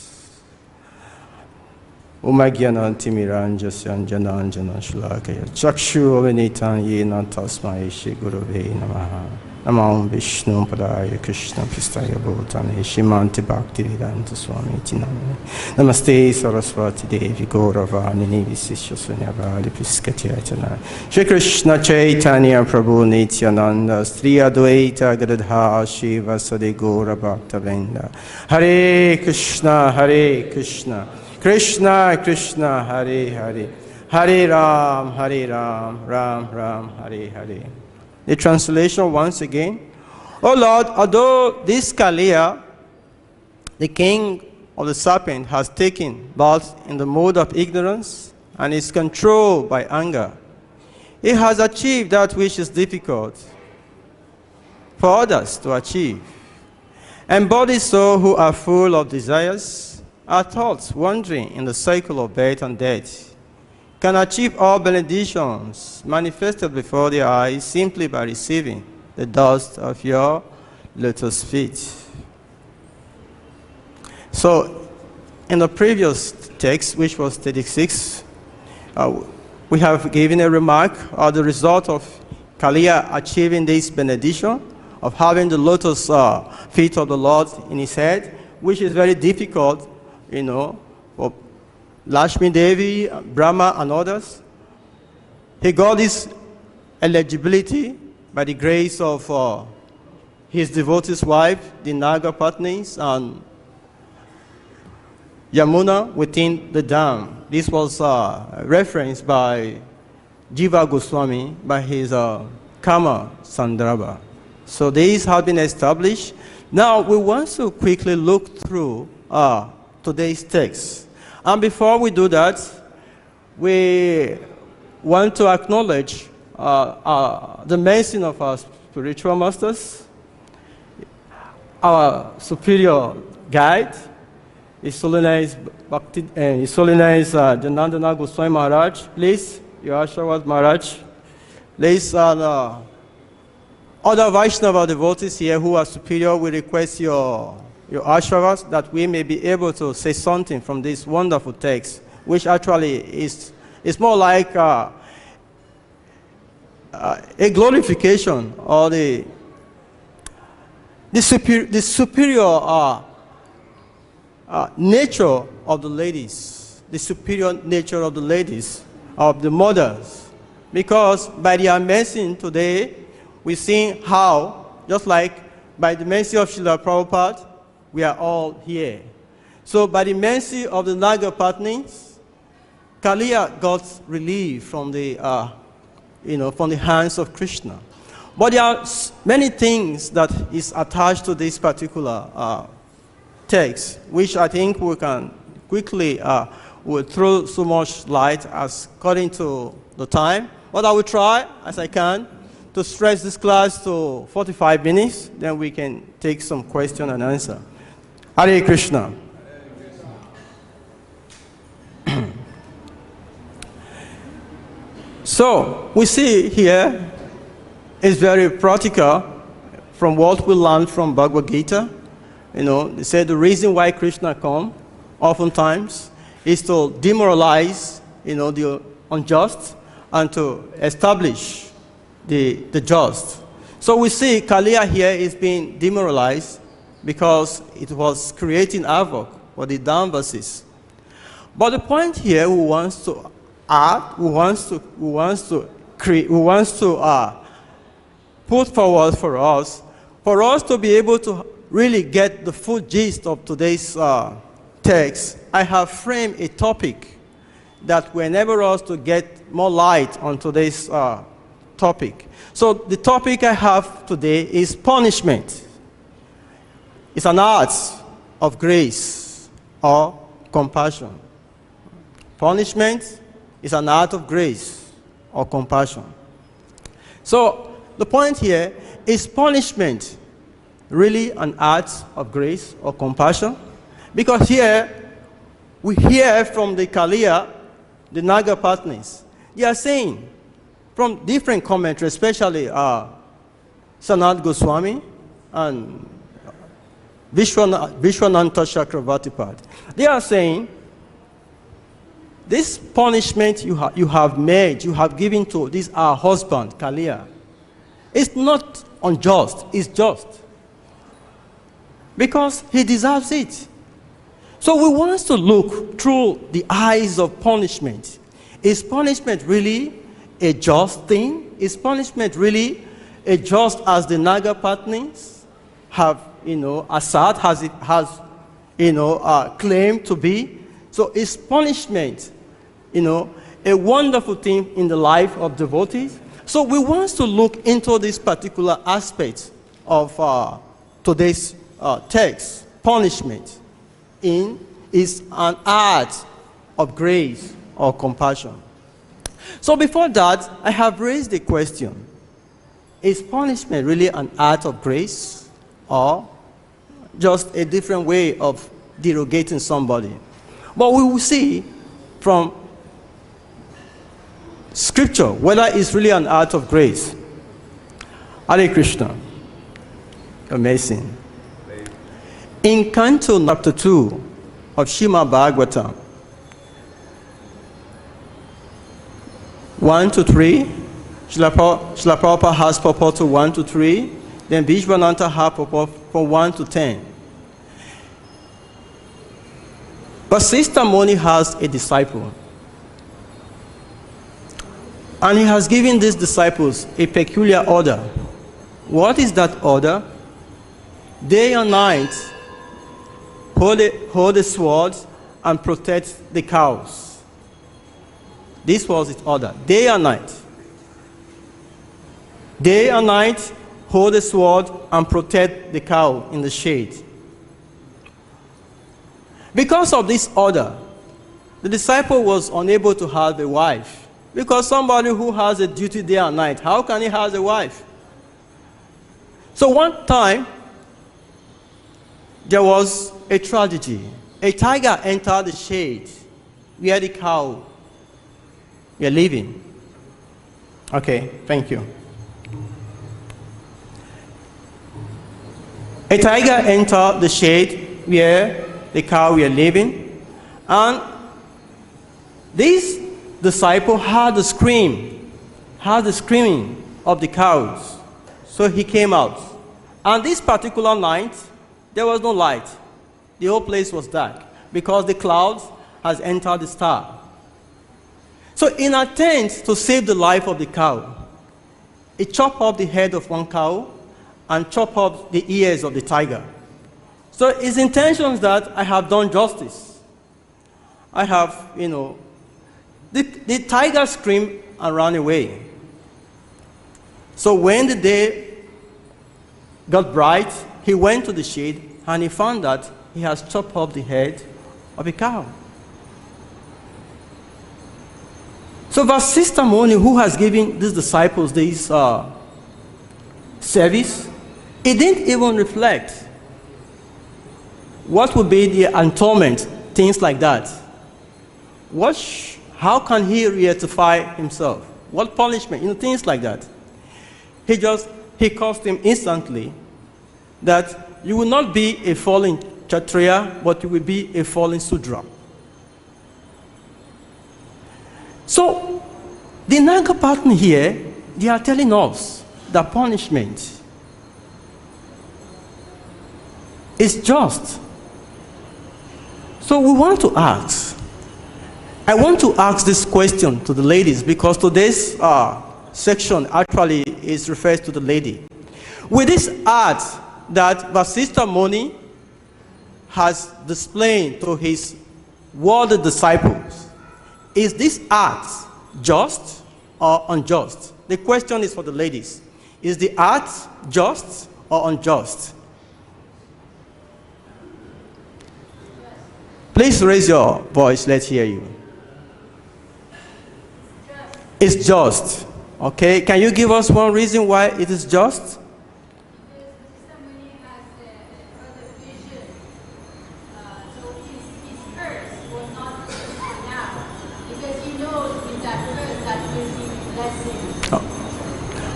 Umagyana Timiranjasyan Jananjana Shlakaya Chakshu Avenitan Yena Tasmai Shri Gurave Namaha Namam Vishnu Padaya Krishna Pistaya Bhutane Shimanti Bhakti Vedanta Swami Tinamane Namaste Saraswati Devi Gauravani Visishya Sunyavadi Piskatiachana Shri Krishna Chaitanya Prabhu Nityananda Sri Advaita Gadadha Shiva Sadi Gaura Bhakta Vrinda Hare Krishna Krishna Krishna Hare Hare Hare Ram Ram Ram Hare Hare. The translation once again. O Lord, although this Kaliya, the king of the serpent has taken birth in the mode of ignorance and is controlled by anger. He has achieved that which is difficult for others to achieve. Embodied souls who are full of desires, are thoughts wandering in the cycle of birth and death, can achieve all benedictions manifested before their eyes simply by receiving the dust of your lotus feet. So, in the previous text, which was 36, we have given a remark of the result of Kaliya achieving this benediction of having the lotus feet of the Lord in his head, which is very difficult, for Lakshmi Devi, Brahma, and others. He got this eligibility by the grace of his devotee wife, the Naga Patnis, and Yamuna within the dam. This was referenced by Jiva Goswami by his Kama Sandarbha. So these have been established. Now we want to quickly look through today's text. And before we do that, we want to acknowledge the mention of our spiritual masters, our superior guide, His Holiness Janandana Goswami Maharaj, please, your Asharwad Maharaj, please, and other Vaishnava devotees here who are superior, we request your Asharwas that we may be able to say something from this wonderful text, which actually is more like a glorification or the superior nature of the ladies, the superior nature of the ladies, of the mothers. Because by their mention today, we see how, just like by the mercy of Srila Prabhupada, we are all here. So by the mercy of the Naga Patnis, Kaliya got relief from the, from the hands of Krishna. But there are many things that is attached to this particular text, which I think we can quickly will throw so much light as according to the time. But I will try as I can to stretch this class to 45 minutes, then we can take some question and answer. Hare Krishna. So, we see here is very practical from what we learned from Bhagavad-Gita. They say the reason why Krishna come oftentimes is to demoralize, the unjust and to establish the just. So we see Kaliya here is being demoralized because it was creating havoc for the Dhamvasis. But the point here we wants to add, we wants to put forward for us to be able to really get the full gist of today's text. I have framed a topic that will enable us to get more light on today's topic. So the topic I have today is punishment. It's an art of grace or compassion. Punishment is an art of grace or compassion. So the point here is punishment really an art of grace or compassion? Because here we hear from the Kaliya, the Naga Patnis, they are saying from different commentaries, especially Sanat Goswami and Vishwananta Chakravartipad, they are saying this punishment you have given to this our husband, Kaliya, is not unjust, it's just. Because he deserves it. So we want to look through the eyes of punishment. Is punishment really a just thing? Is punishment really a just as the Naga Patnis have, assert, claimed to be? So is punishment, a wonderful thing in the life of devotees? So we want to look into this particular aspect of today's text, punishment. in is an act of grace or compassion. So before that, I have raised the question, is punishment really an act of grace or just a different way of derogating somebody? But we will see from Scripture whether it's really an act of grace. Hare Krishna. Amazing. In Canto chapter 2 of Srimad Bhagavatam, 1 to 3, Srila Prabhupada has purport to 1 to 3, then Vishwananta has purport from 1 to 10. But Sister Moni has a disciple. And he has given these disciples a peculiar order. What is that order? Day and night, hold the sword and protect the cows. This was its order. Day and night. Day and night, hold the sword and protect the cow in the shade. Because of this order, the disciple was unable to have a wife. Because somebody who has a duty day and night, how can he have a wife? So one time, there was a tragedy. A tiger entered the shade where the cow were living. Okay, thank you. A tiger entered the shade where the cow were living, and this disciple heard the screaming of the cows. So he came out. And this particular night, there was no light. The whole place was dark because the clouds has entered the star. So in an attempt to save the life of the cow, he chopped off the head of one cow and chopped off the ears of the tiger. So his intention is that I have done justice. I have, the tiger screamed and ran away. So when the day got bright, he went to the shade and he found that he has chopped off the head of a cow. So Vasista Muni, who has given these disciples this service, he didn't even reflect what would be the atonement, things like that. How can he rectify himself? What punishment? Things like that. He caused him instantly that you will not be a fallen Kshatriya, but you will be a fallen Sudra. So, the Naga pattern here, they are telling us that punishment is just. So we want to ask. I want to ask this question to the ladies because today's section actually refers to the lady. With this art that Vasista Muni has displayed to his world disciples, is this art just or unjust? The question is for the ladies. Is the art just or unjust? Please raise your voice, let's hear you. It's just. Okay, can you give us one reason why it is just?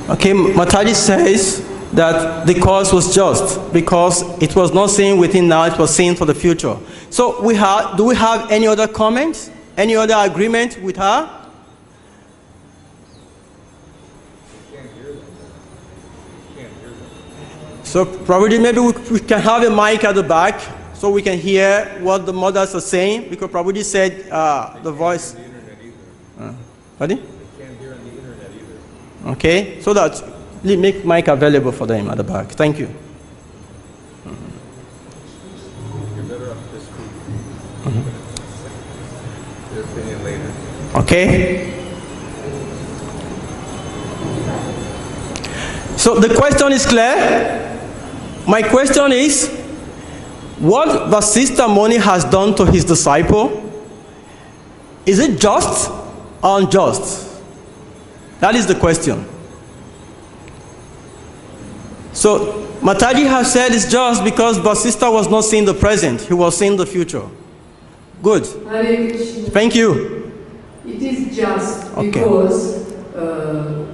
Okay, Mataji says that the cause was just because it was not seen within now, it was seen for the future. So do we have any other comments? Any other agreement with her? So probably maybe we can have a mic at the back so we can hear what the mothers are saying, because probably said the voice. Pardon? Okay, so that we make mic available for them at the back. Thank you. You're better off this week. Your opinion later. Okay. So the question is clear. My question is, what the sister Moni has done to his disciple, is it just or unjust? That is the question. So Mataji has said it's just because Vasista was not seeing the present, he was seeing the future. Good. Hare Krishna. Thank you. It is just Okay. because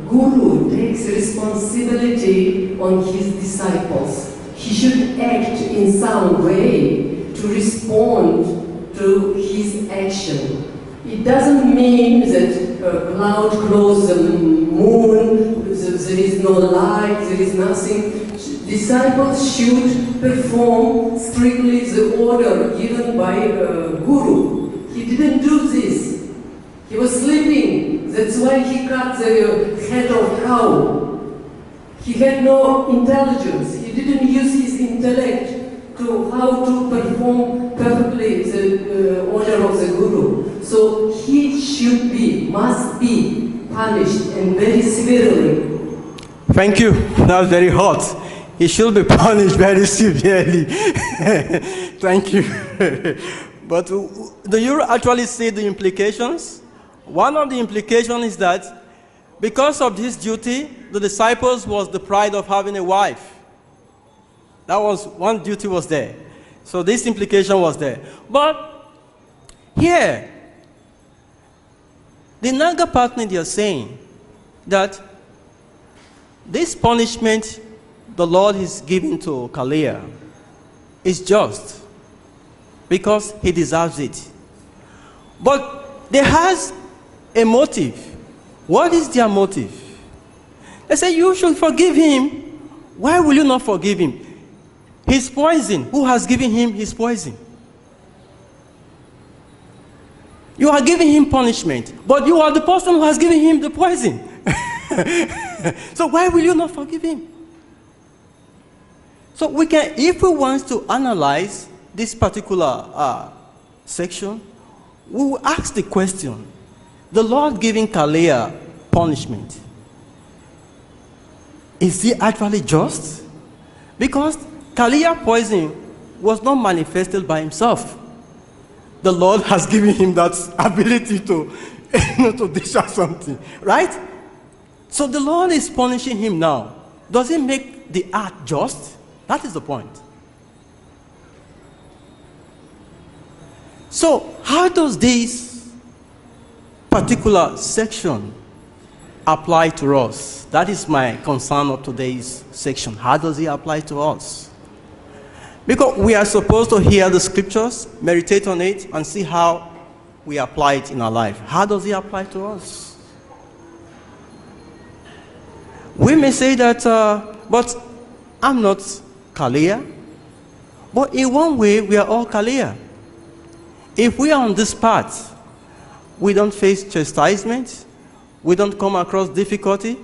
Guru takes responsibility on his disciples. He should act in some way to respond to his action. It doesn't mean that cloud close the moon, there is no light, there is nothing. Disciples should perform strictly the order given by Guru. He didn't do this. He was sleeping. That's why he cut the head of cow. He had no intelligence. He didn't use his intellect to how to perform perfectly the order of the Guru. So he should be, must be punished and very severely. Thank you. That was very hot. He should be punished very severely. Thank you. But do you actually see the implications? One of the implications is that because of this duty, the disciples was deprived of having a wife. That was one duty was there. So this implication was there. But here, the Naga partner, they are saying that this punishment the Lord is giving to Kalia is just because he deserves it. But there has a motive. What is their motive? They say you should forgive him. Why will you not forgive him? His poison. Who has given him his poison? You are giving him punishment, but you are the person who has given him the poison. So why will you not forgive him? So we can, if we want to analyze this particular section, we will ask the question, the Lord giving Kalia punishment, is he actually just? Because Kalia poison was not manifested by himself. The Lord has given him that ability to, to dish out something, right? So the Lord is punishing him now. Does it make the act just? That is the point. So how does this particular section apply to us? That is my concern of today's section. How does it apply to us? Because we are supposed to hear the scriptures, meditate on it, and see how we apply it in our life. How does it apply to us? We may say that, but I'm not Kalia. But in one way, we are all Kalia. If we are on this path, we don't face chastisement, we don't come across difficulty,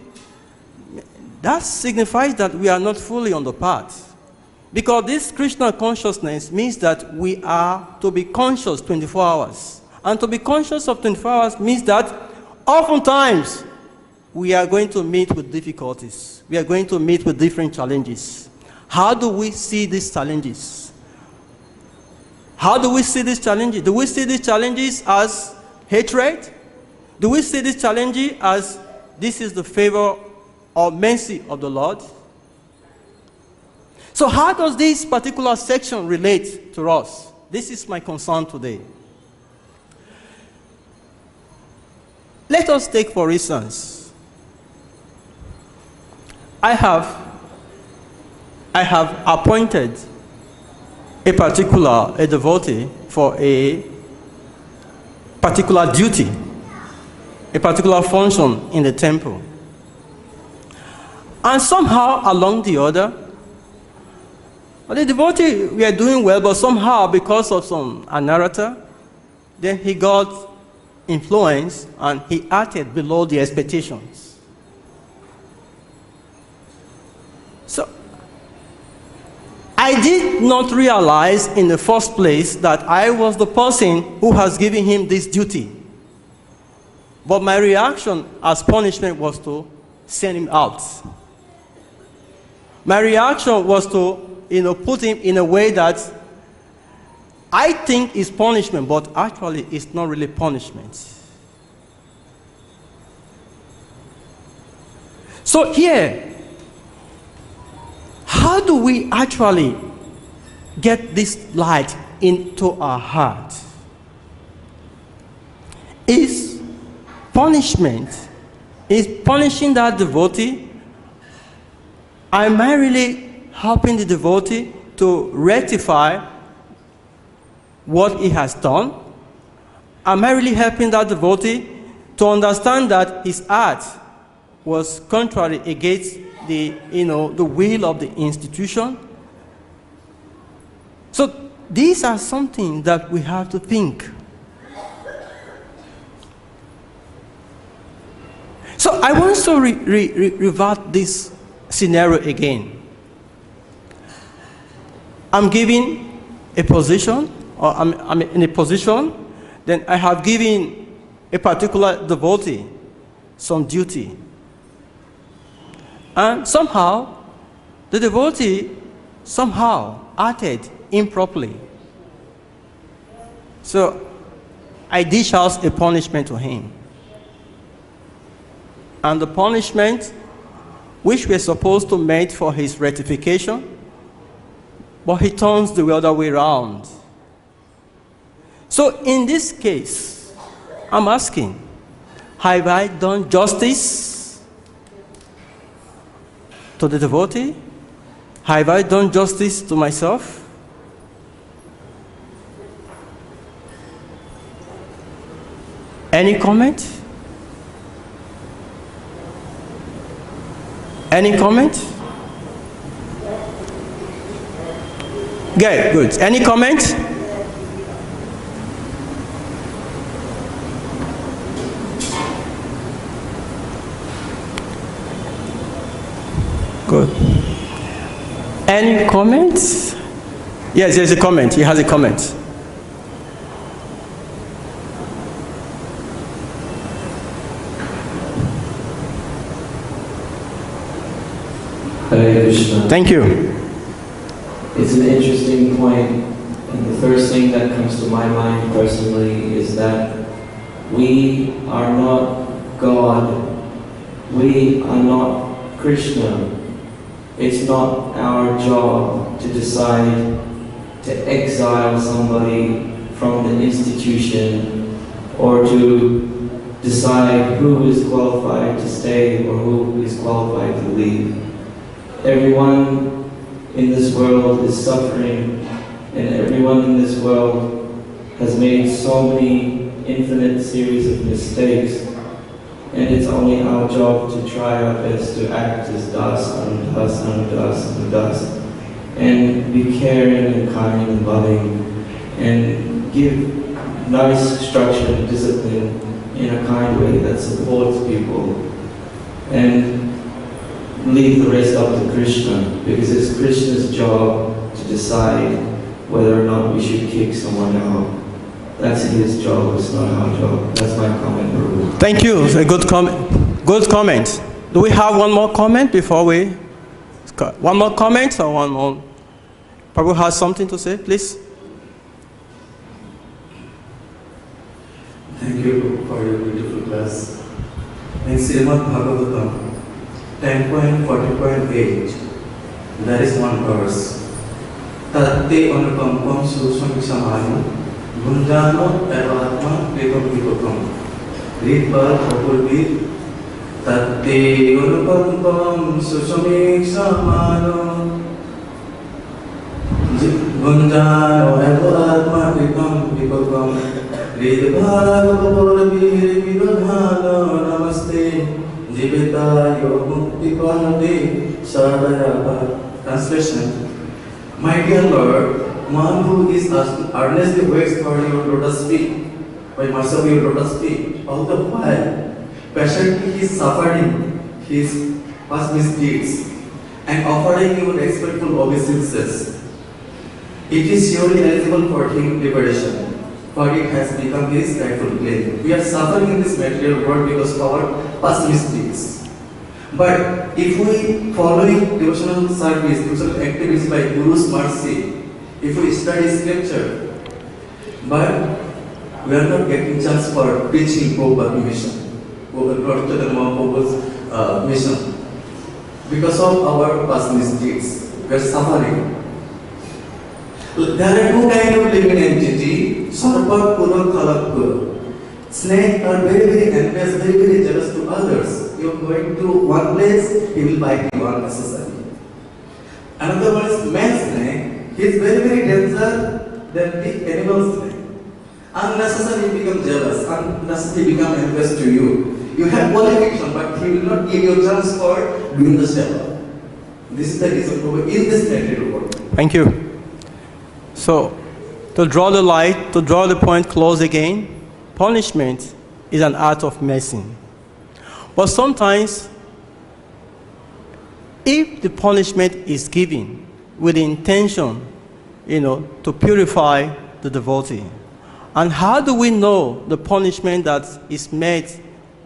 that signifies that we are not fully on the path. Because this Krishna consciousness means that we are to be conscious 24 hours. And to be conscious of 24 hours means that oftentimes we are going to meet with difficulties. We are going to meet with different challenges. How do we see these challenges? How do we see these challenges? Do we see these challenges as hatred? Do we see these challenges as this is the favor or mercy of the Lord? So how does this particular section relate to us? This is my concern today. Let us take, for instance, I have appointed a devotee for a particular duty, a particular function in the temple. And somehow along the other, the devotee, we are doing well, but somehow because of some narrator, then he got influenced and he acted below the expectations. So I did not realize in the first place that I was the person who has given him this duty. But my reaction as punishment was to send him out. My reaction was to, put him in a way that I think is punishment, but actually it's not really punishment. So here, how do we actually get this light into our heart? Is punishment, is punishing that devotee? Am I really helping the devotee to rectify what he has done? Am I really helping that devotee to understand that his act was contrary against the will of the institution? So these are something that we have to think. So I want to revert this scenario again. I'm giving a position, or I'm in a position, then I have given a particular devotee some duty. And somehow, the devotee somehow acted improperly. So, I dish out a punishment to him. And the punishment, which we're supposed to make for his rectification, but he turns the other way around. So, in this case, I'm asking, have I done justice to the devotee? Have I done justice to myself? Any comment? Any comment? Good. Any comment? Good. Any comments? Yes, there's a comment. He has a comment. Hare Krishna. Thank you. It's an interesting point, and the first thing that comes to my mind personally is that we are not God. We are not Krishna. It's not our job to decide to exile somebody from the institution or to decide who is qualified to stay or who is qualified to leave. Everyone in this world is suffering, and everyone in this world has made so many infinite series of mistakes, and it's only our job to try our best to act as das, anudas, anudas, anudas, and be caring and kind and loving, and give nice structure and discipline in a kind way that supports people, and leave the rest up to Krishna, because it's Krishna's job to decide whether or not we should kick someone out. That's his job, it's not our job. That's my comment, Prabhu. Thank you. A good comment. Good comment. Do we have one more comment before we? One more comment or one more? Prabhu has something to say, please. Thank you for your beautiful class. In Srimad Bhagavatam 10.40.8, there is one verse. Tatte anupampam susamikshamanu Gunjano evatma ekam vikopam. Read part Prabhu. Tatte anupampam susamikshamanu Gunjano evatma ekam vikopam. Read Bhagavad-Gita Vidodhano Namaste Jivitayo Mukti Pahade Sadayapa. Translation. My dear Lord, one who is earnestly waits for your lotus feet, by mercy of your lotus feet, all the while patiently he is suffering his past misdeeds and offering you respectful obeisances. It is surely eligible for him liberation, for it has become his rightful claim. We are suffering in this material world because of our past misdeeds. But if we following devotional service, devotional activities by Guru's mercy, if we study scripture, But we are not getting chance for preaching Prabhupada's mission, Prabhupada's mission. Because of our past mistakes, we are suffering. There are two kinds of living entity, Sarpa, Pura, Khalakpura. Snakes are very envious, very jealous to others. You are going to one place, he will bite you unnecessarily. Another one is male snake. He is very dangerous than the animal snake. Unnecessarily become jealous, unnecessarily become envious to you. You have qualification, but he will not give you a chance for doing the step. This is the reason for in this negative world. Thank you. So, to draw the light, to draw the point close again, punishment is an art of mercy. But sometimes, if the punishment is given with the intention, to purify the devotee, and how do we know the punishment that is made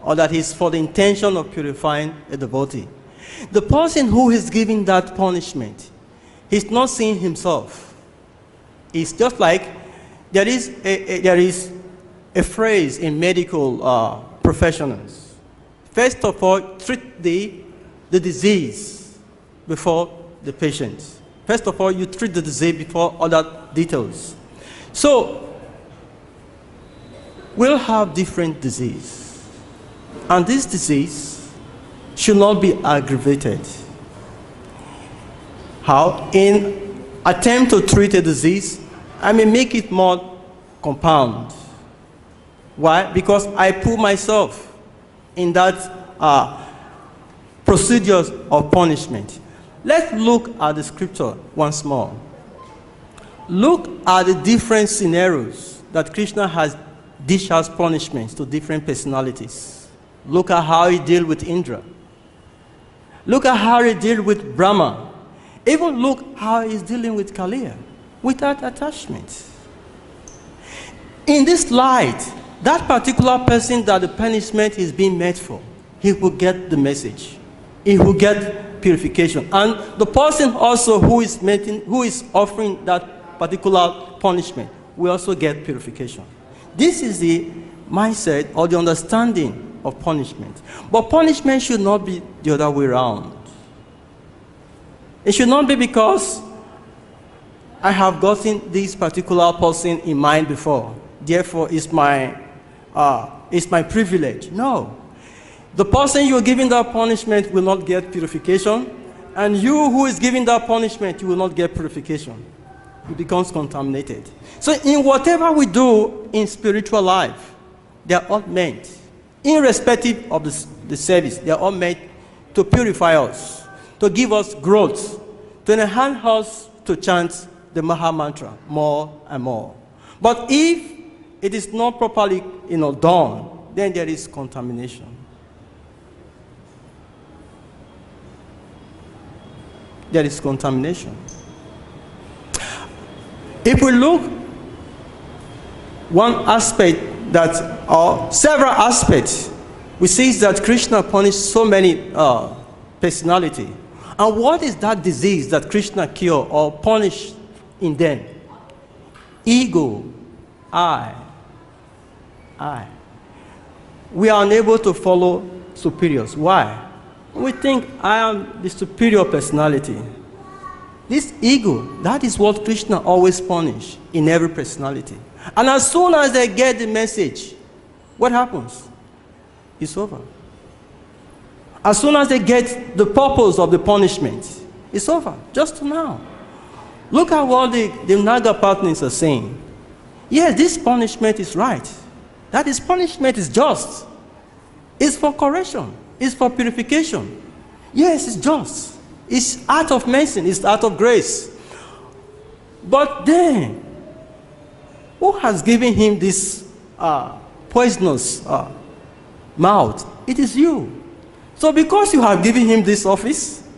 or that is for the intention of purifying a devotee? The person who is giving that punishment, he's not seeing himself. It's just like there is a phrase in medical professionals. First of all, treat the disease before the patient. First of all, you treat the disease before other details. So, we'll have different disease. And this disease should not be aggravated. How? In attempt to treat a disease, I may make it more compound. Why? Because I put myself in that procedures of punishment. Let's look at the scripture once more. Look at the different scenarios that Krishna has dished as punishments to different personalities. Look at how he dealt with Indra. Look at how he dealt with Brahma. Even look how he's dealing with Kaliya without attachment. In this light, that particular person that the punishment is being made for, he will get the message. He will get purification. And the person also who is offering that particular punishment will also get purification. This is the mindset or the understanding of punishment. But punishment should not be the other way around. It should not be because I have gotten this particular person in mind before. Therefore, it's my privilege. No. The person you're giving that punishment will not get purification, and you who is giving that punishment, you will not get purification. It becomes contaminated. So in whatever we do in spiritual life, they are all meant, irrespective of the service, they are all meant to purify us, to give us growth, to enhance us to chant the Maha Mantra more and more. But if it is not properly done, then there is contamination. There is contamination. If we look one aspect or several aspects, we see that Krishna punished so many personalities. And what is that disease that Krishna cured or punished in them? Ego, I. We are unable to follow superiors. Why? We think I am the superior personality. This ego, that is what Krishna always punishes in every personality. And as soon as they get the message, what happens? It's over. As soon as they get the purpose of the punishment, it's over. Just now. Look at what the Naga partners are saying. Yes, this punishment is right. That is punishment is just. It's for correction. It's for purification. Yes, it's just. It's out of mercy. It's out of grace. But then, who has given him this poisonous mouth? It is you. So because you have given him this office,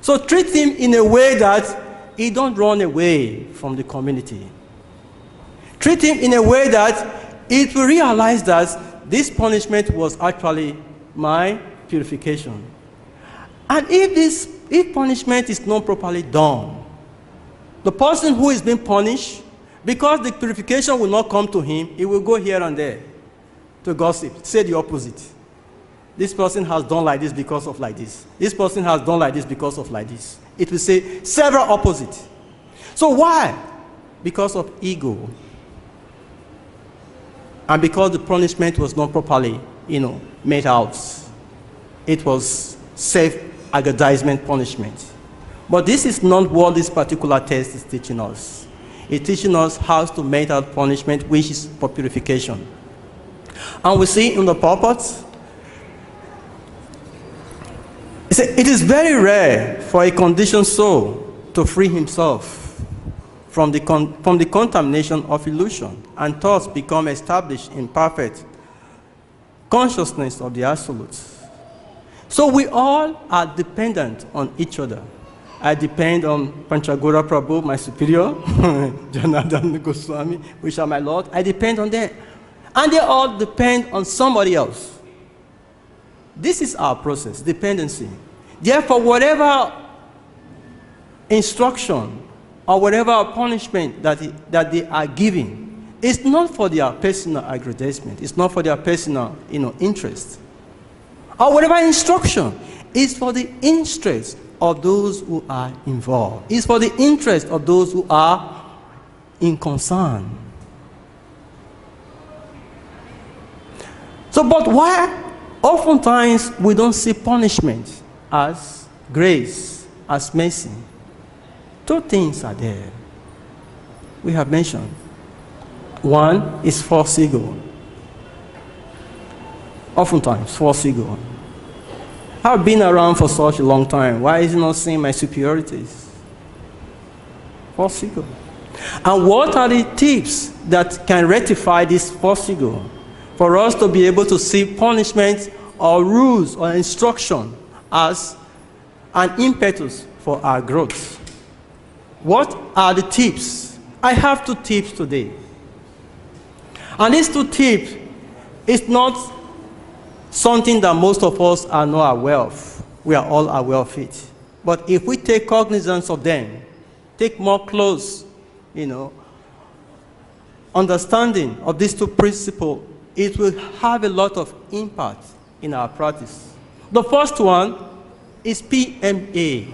so treat him in a way that he don't run away from the community. Treat him in a way that it will realize that this punishment was actually my purification. And if punishment is not properly done, the person who is being punished Because the purification will not come to him, he will go here and there to gossip, say the opposite. This person has done like this because of like this. This person has done like this because of like this. It will say several opposites. So why? Because of ego. And because the punishment was not properly, made out. It was self-aggrandizement punishment. But this is not what this particular text is teaching us. It's teaching us how to make out punishment, which is for purification. And we see in the purport, it is very rare for a conditioned soul to free himself from the contamination of illusion and thus become established in perfect consciousness of the Absolute. So we all are dependent on each other. I depend on Panchagora Prabhu, my superior, Janardhan Goswami, which are my Lord. I depend on them. And they all depend on somebody else. This is our process, dependency. Therefore, whatever instruction or whatever punishment that they are giving, it's not for their personal aggrandizement. It's not for their personal, interest. Or whatever instruction is for the interest of those who are involved. It's for the interest of those who are in concern. So, but why oftentimes we don't see punishment as grace, as mercy? Two things are there. We have mentioned. One is false ego. Oftentimes, false ego. I've been around for such a long time. Why is he not seeing my superiorities? False ego. And what are the tips that can rectify this false ego for us to be able to see punishment or rules or instruction as an impetus for our growth? What are the tips? I have 2 tips today. And these 2 tips is not something that most of us are not aware of. We are all aware of it. But if we take cognizance of them, take more close, understanding of these 2 principles, it will have a lot of impact in our practice. The first one is PMA.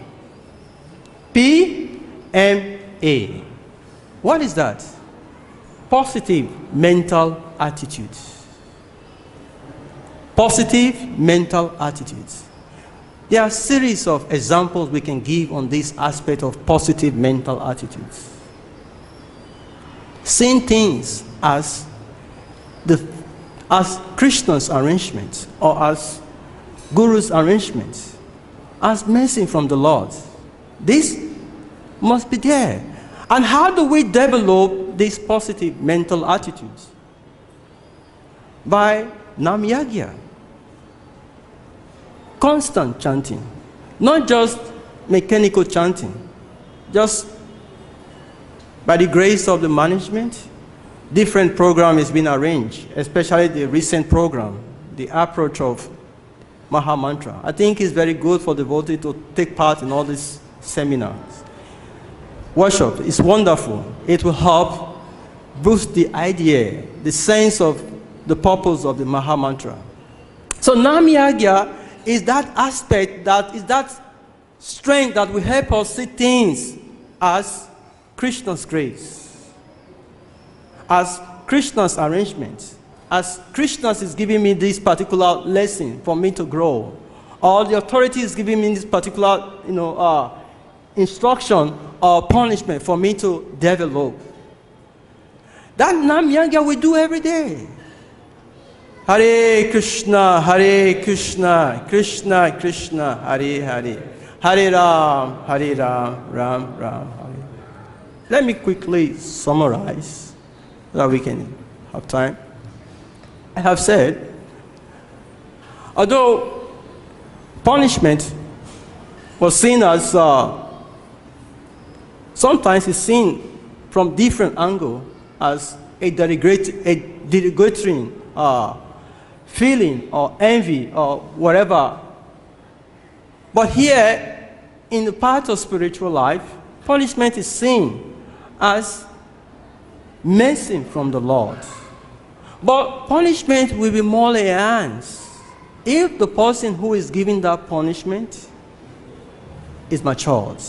PMA. What is that? Positive mental attitude. Positive mental attitudes. There are a series of examples we can give on this aspect of positive mental attitudes. Seeing things as Krishna's arrangement or as Guru's arrangement, as mercy from the Lord. This must be there. And how do we develop these positive mental attitudes? By Nam-yagya. Constant chanting. Not just mechanical chanting. Just by the grace of the management, different program has been arranged, especially the recent program, the approach of Maha Mantra. I think it's very good for devotees to take part in all these seminars. Worship is wonderful. It will help boost the idea, the sense of the purpose of the Maha Mantra. So Nam-yagya is that aspect, that is that strength that will help us see things as Krishna's grace, as Krishna's arrangement, as Krishna is giving me this particular lesson for me to grow, or the authority is giving me this particular, instruction or punishment for me to develop. That Nam-yagya we do every day. Hare Krishna, Krishna Krishna, Hare Hare, Hare Ram, Ram Ram, Hare. Let me quickly summarize so that we can have time. I have said, although punishment was seen as, sometimes it's seen from different angle as a derogatory feeling or envy or whatever. But here, in the part of spiritual life, punishment is seen as mercy from the Lord. But punishment will be more enhanced if the person who is giving that punishment is matured.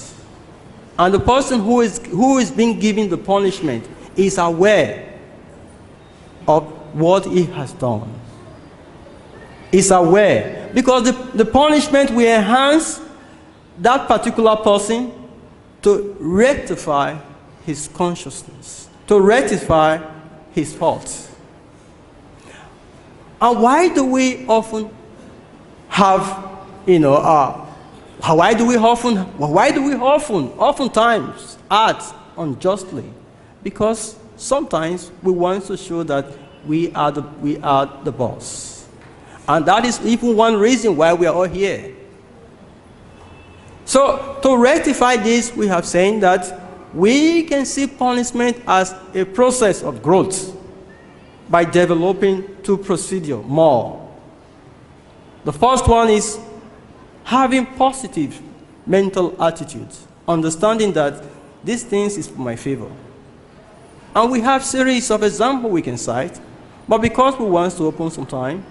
And the person who is being given the punishment is aware of what he has done. Is aware. Because the punishment will enhance that particular person to rectify his consciousness, to rectify his faults. And why do we often have, why do we oftentimes act unjustly? Because sometimes we want to show that we are the boss. And that is even one reason why we are all here. So to rectify this, we have said that we can see punishment as a process of growth by developing two procedures more. The first one is having positive mental attitudes, understanding that these things is for my favor. And we have series of examples we can cite, but because we want to open some time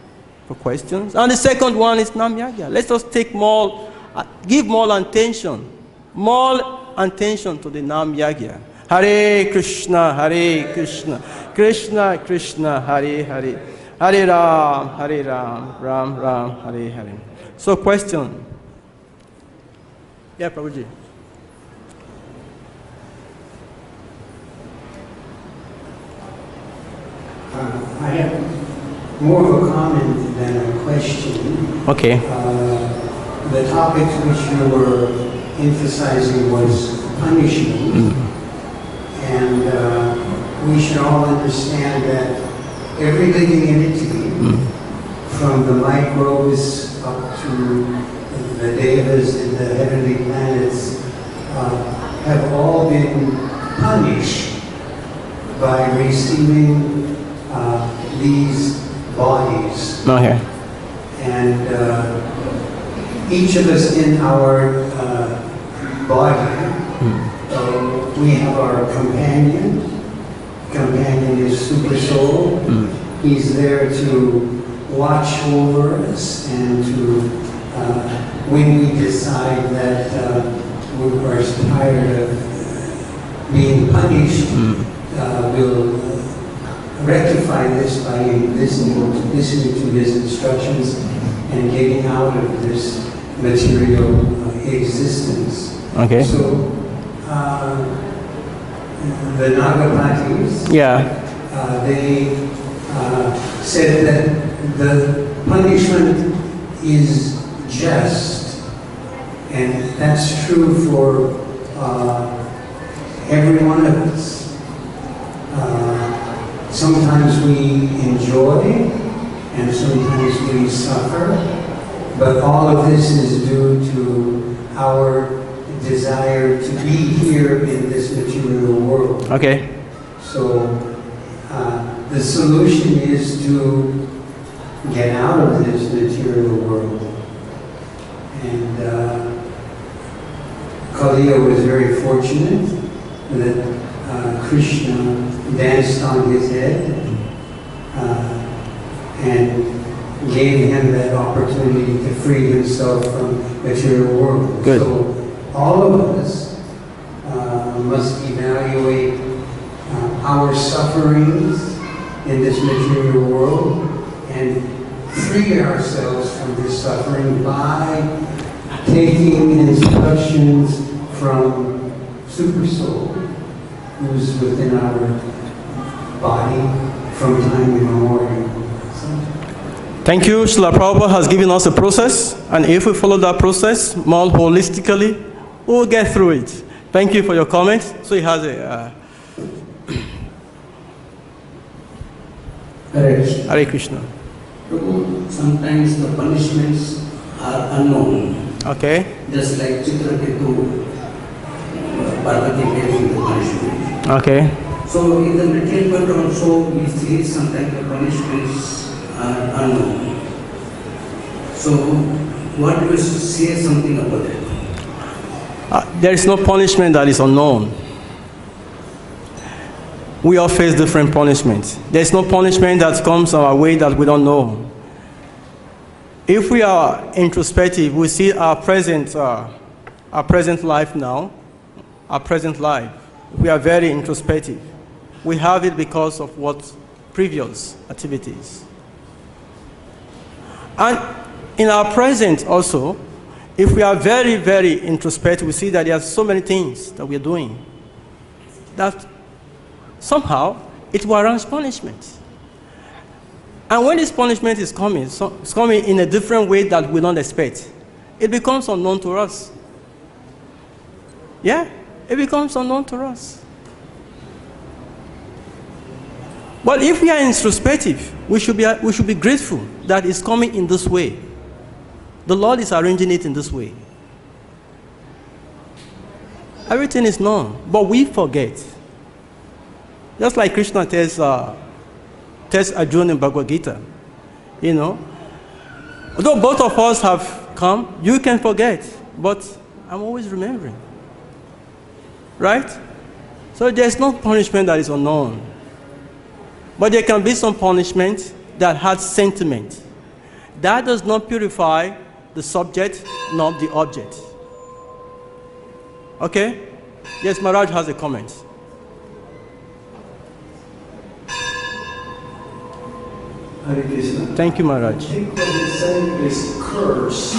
for questions. And the second one is Nam-yagya. Let us give more attention to the Nam-yagya. Hare Krishna, Krishna Krishna, Hare Hare, Hare Ram, Ram Ram, Hare Hare. So question. Yeah, Prabhuji. I have more of a comment than a question. Okay. The topic which you were emphasizing was punishment. And we should all understand that every living entity, from the microbes up to the devas and the heavenly planets, have all been punished by receiving these bodies. Okay. And each of us in our body, we have our companion. Companion is Super Soul. He's there to watch over us and to, when we decide that we are tired of being punished, we'll rectify this by listening to his instructions and getting out of this material existence. Okay. So, the Nagapatis, they said that the punishment is just, and that's true for every one of us. Sometimes we enjoy, and sometimes we suffer, but all of this is due to our desire to be here in this material world. Okay. So the solution is to get out of this material world. And Kaliya was very fortunate that Krishna danced on his head and gave him that opportunity to free himself from material world. Good. So all of us must evaluate our sufferings in this material world and free ourselves from this suffering by taking instructions from Super Soul, who's within our body from time immemorial. Thank you. Srila Prabhupada has given us a process, and if we follow that process more holistically, we'll get through it. Thank you for your comments. So he has a... Hare Krishna. Prabhu, sometimes the punishments are unknown. Okay. Just like Chitraketu, Parvati gave the punishment. Okay. So in the material world also we see sometimes the punishments are unknown. So what do you say something about that? There is no punishment that is unknown. we all face different punishments. There's no punishment that comes our way that we don't know. If we are introspective, we see our present life now, our present life. We are very introspective. We have it because of what previous activities. And in our present also, if we are very, very introspective, we see that there are so many things that we are doing that somehow it warrants punishment. And when this punishment is coming, it's coming in a different way that we don't expect. It becomes unknown to us. Yeah, it becomes unknown to us. But if we are introspective, we should be grateful that it's coming in this way. The Lord is arranging it in this way. Everything is known, but we forget. Just like Krishna tells Arjuna in Bhagavad-Gita, you know, although both of us have come, you can forget, but I'm always remembering. Right? So there's no punishment that is unknown. But there can be some punishment that has sentiment. That does not purify the subject, nor the object. Okay? Yes, Maharaj has a comment. Hare Krishna. Thank you, Maharaj. I think what he's saying is curse,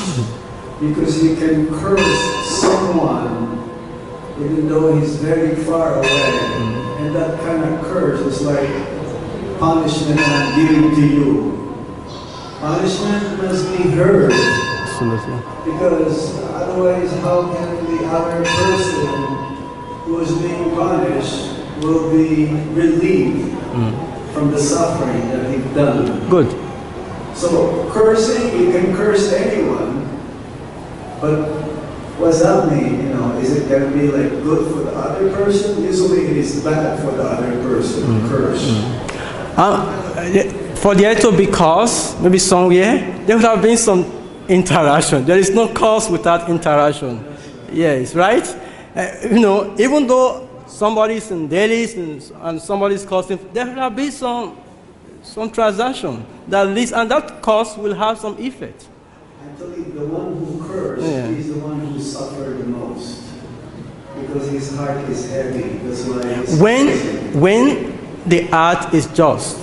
because you can curse someone even though he's very far away, and that kind of curse is like punishment I'm giving to you. Punishment must be heard. Absolutely. Because otherwise, how can the other person who is being punished will be relieved from the suffering that he's done? Good. So cursing, you can curse anyone, but what's that mean? You know, is it going to be like good for the other person? Usually, it is bad for the other person to curse. For there to be cause, maybe somewhere, there would have been some interaction. There is no cause without interaction. Yes, right? You know, even though somebody's in Delhi and somebody's causing, there would have been some transaction that leads, and that cause will have some effect. Actually, the one who cursed is the one who suffered the most, because his heart is heavy. That's why he's when the art is just,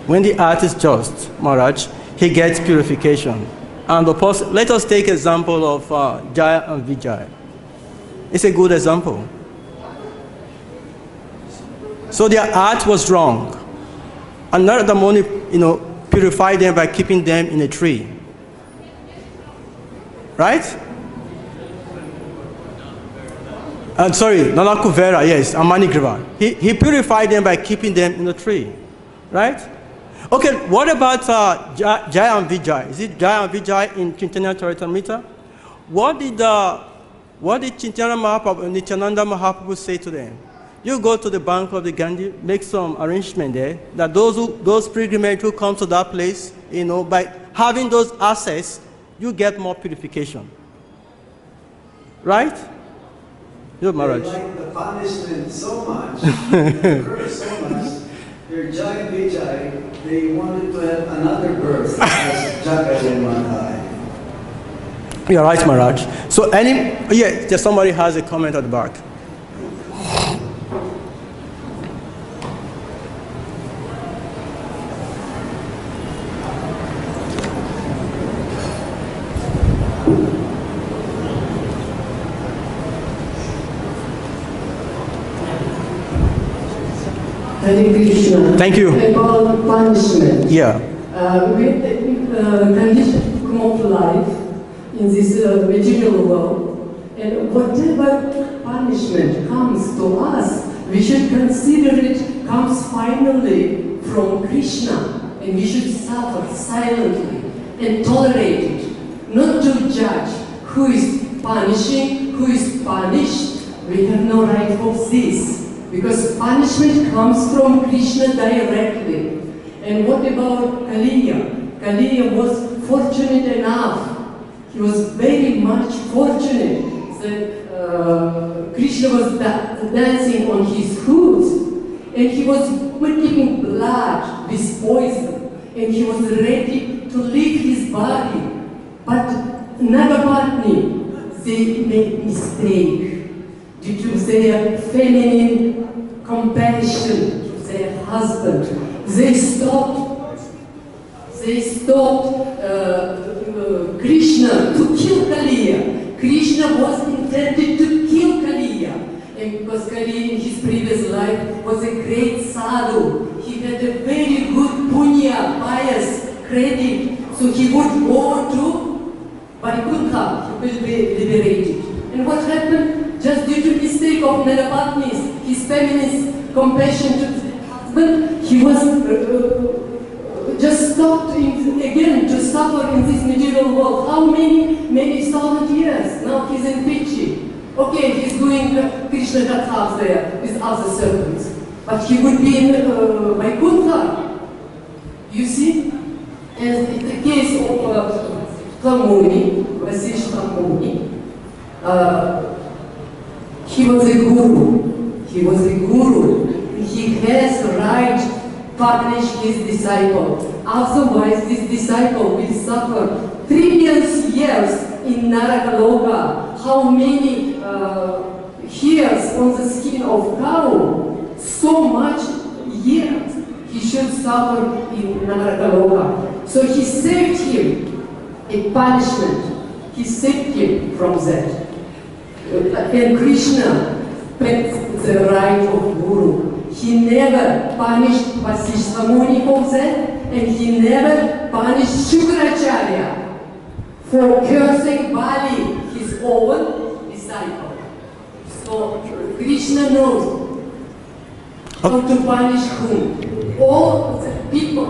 when the art is just, Maharaj, he gets purification. And let us take example of Jaya and Vijay. It's a good example. So their art was wrong. And Narada Muni, purified them by keeping them in a tree. Right? I'm sorry, Nanakuvera, yes, and Manigriva. He purified them by keeping them in a tree. Right? Okay, what about Jaya and Vijay? Is it Jaya and Vijay in Chaitanya Charitamrita? What did Chaitanya Mahaprabhu and Nityananda Mahaprabhu say to them? You go to the bank of the Gandhi, make some arrangement there, that those pilgrims who come to that place, by having those access, you get more purification. Right? You're Maharaj. They like the punishment so much, they curse so much, their Jaya and Vijay, they wanted to have another birth as Jagat and Madhai. You're right, Maharaj. So there's somebody has a comment at the back. Hare Krishna. Thank you. About punishment. Yeah. With the condition of life in this material world, and whatever punishment comes to us, we should consider it comes finally from Krishna, and we should suffer silently and tolerate it, not to judge who is punishing, who is punished. We have no right of this. Because punishment comes from Krishna directly. And what about Kaliya? Kaliya was fortunate enough. He was very much fortunate that Krishna was dancing on his foot. and he was vomiting blood with poison, and he was ready to leave his body. But Nagapatni, they made mistake due to their feminine compassion to their husband. They stopped Krishna to kill Kaliya. Krishna was intended to kill Kaliya. And because Kaliya in his previous life was a great sadhu, he had a very good punya, pious credit, so he would go to Vaikuntha, he will be liberated. And what happened? Just due to mistake of Nagapatni's, his feminist compassion to his husband, he was just stopped again to suffer in this material world. How many thousand years? Now he's in Pichi. Okay, he's doing Krishna Kathas there with other servants. But he would be in Vaikuntha. You see? And in the case of Muni, Vasishtha Muni, he was a guru. He was a guru. He has the right punish his disciple. Otherwise, this disciple will suffer 3 million years in Narakaloka. How many hairs on the skin of cow? So much years he should suffer in Narakaloka. So he saved him a punishment. He saved him from that. And Krishna paid the right of Guru. He never punished Vasishtha Muni for that, and he never punished Shukracharya for cursing Bali, his own disciple. So Krishna knows how to punish whom. All the people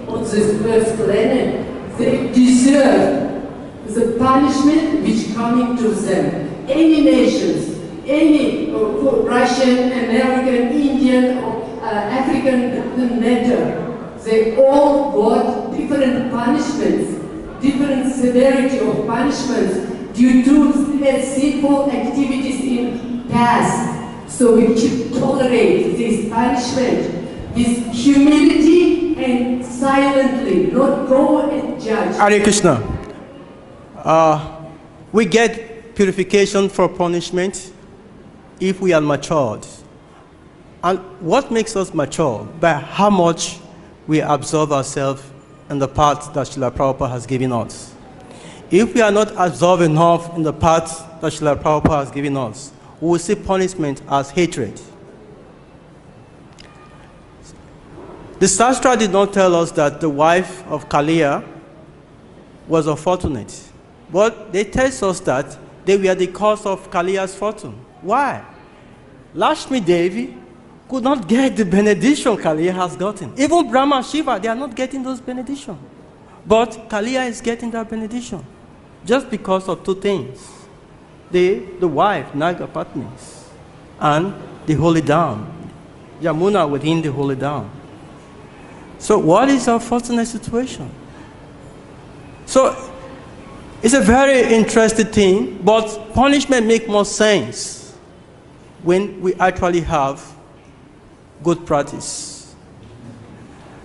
on this first planet, they deserve the punishment which coming to them. Any nations, any Russian, American, Indian, or African matter, they all got different punishments, different severity of punishments due to their sinful activities in past. So we should tolerate this punishment with humility and silently, not go and judge. Hare Krishna. We get purification for punishment if we are matured. And what makes us mature? By how much we absorb ourselves in the path that Srila Prabhupada has given us. If we are not absorbed enough in the path that Srila Prabhupada has given us, we will see punishment as hatred. The Shastra did not tell us that the wife of Kaliya was unfortunate, but they tell us that they were the cause of Kaliya's fortune. Why? Lakshmi Devi could not get the benediction Kaliya has gotten. Even Brahma and Shiva, they are not getting those benedictions. But Kaliya is getting that benediction just because of two things. The wife, Nagapatni, and the holy dam, Yamuna within the holy dam. So what is our fortunate situation? So it's a very interesting thing, but punishment makes more sense when we actually have good practice.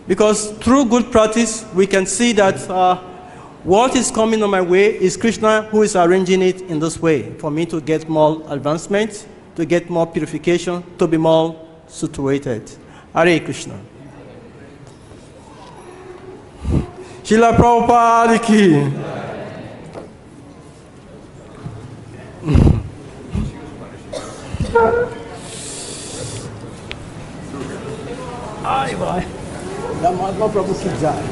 Because through good practice, we can see that what is coming on my way is Krishna who is arranging it in this way for me to get more advancement, to get more purification, to be more situated. Hare Krishna. Srila Prabhupada ki. Ai vai. Dhamma Prabhu ki jai.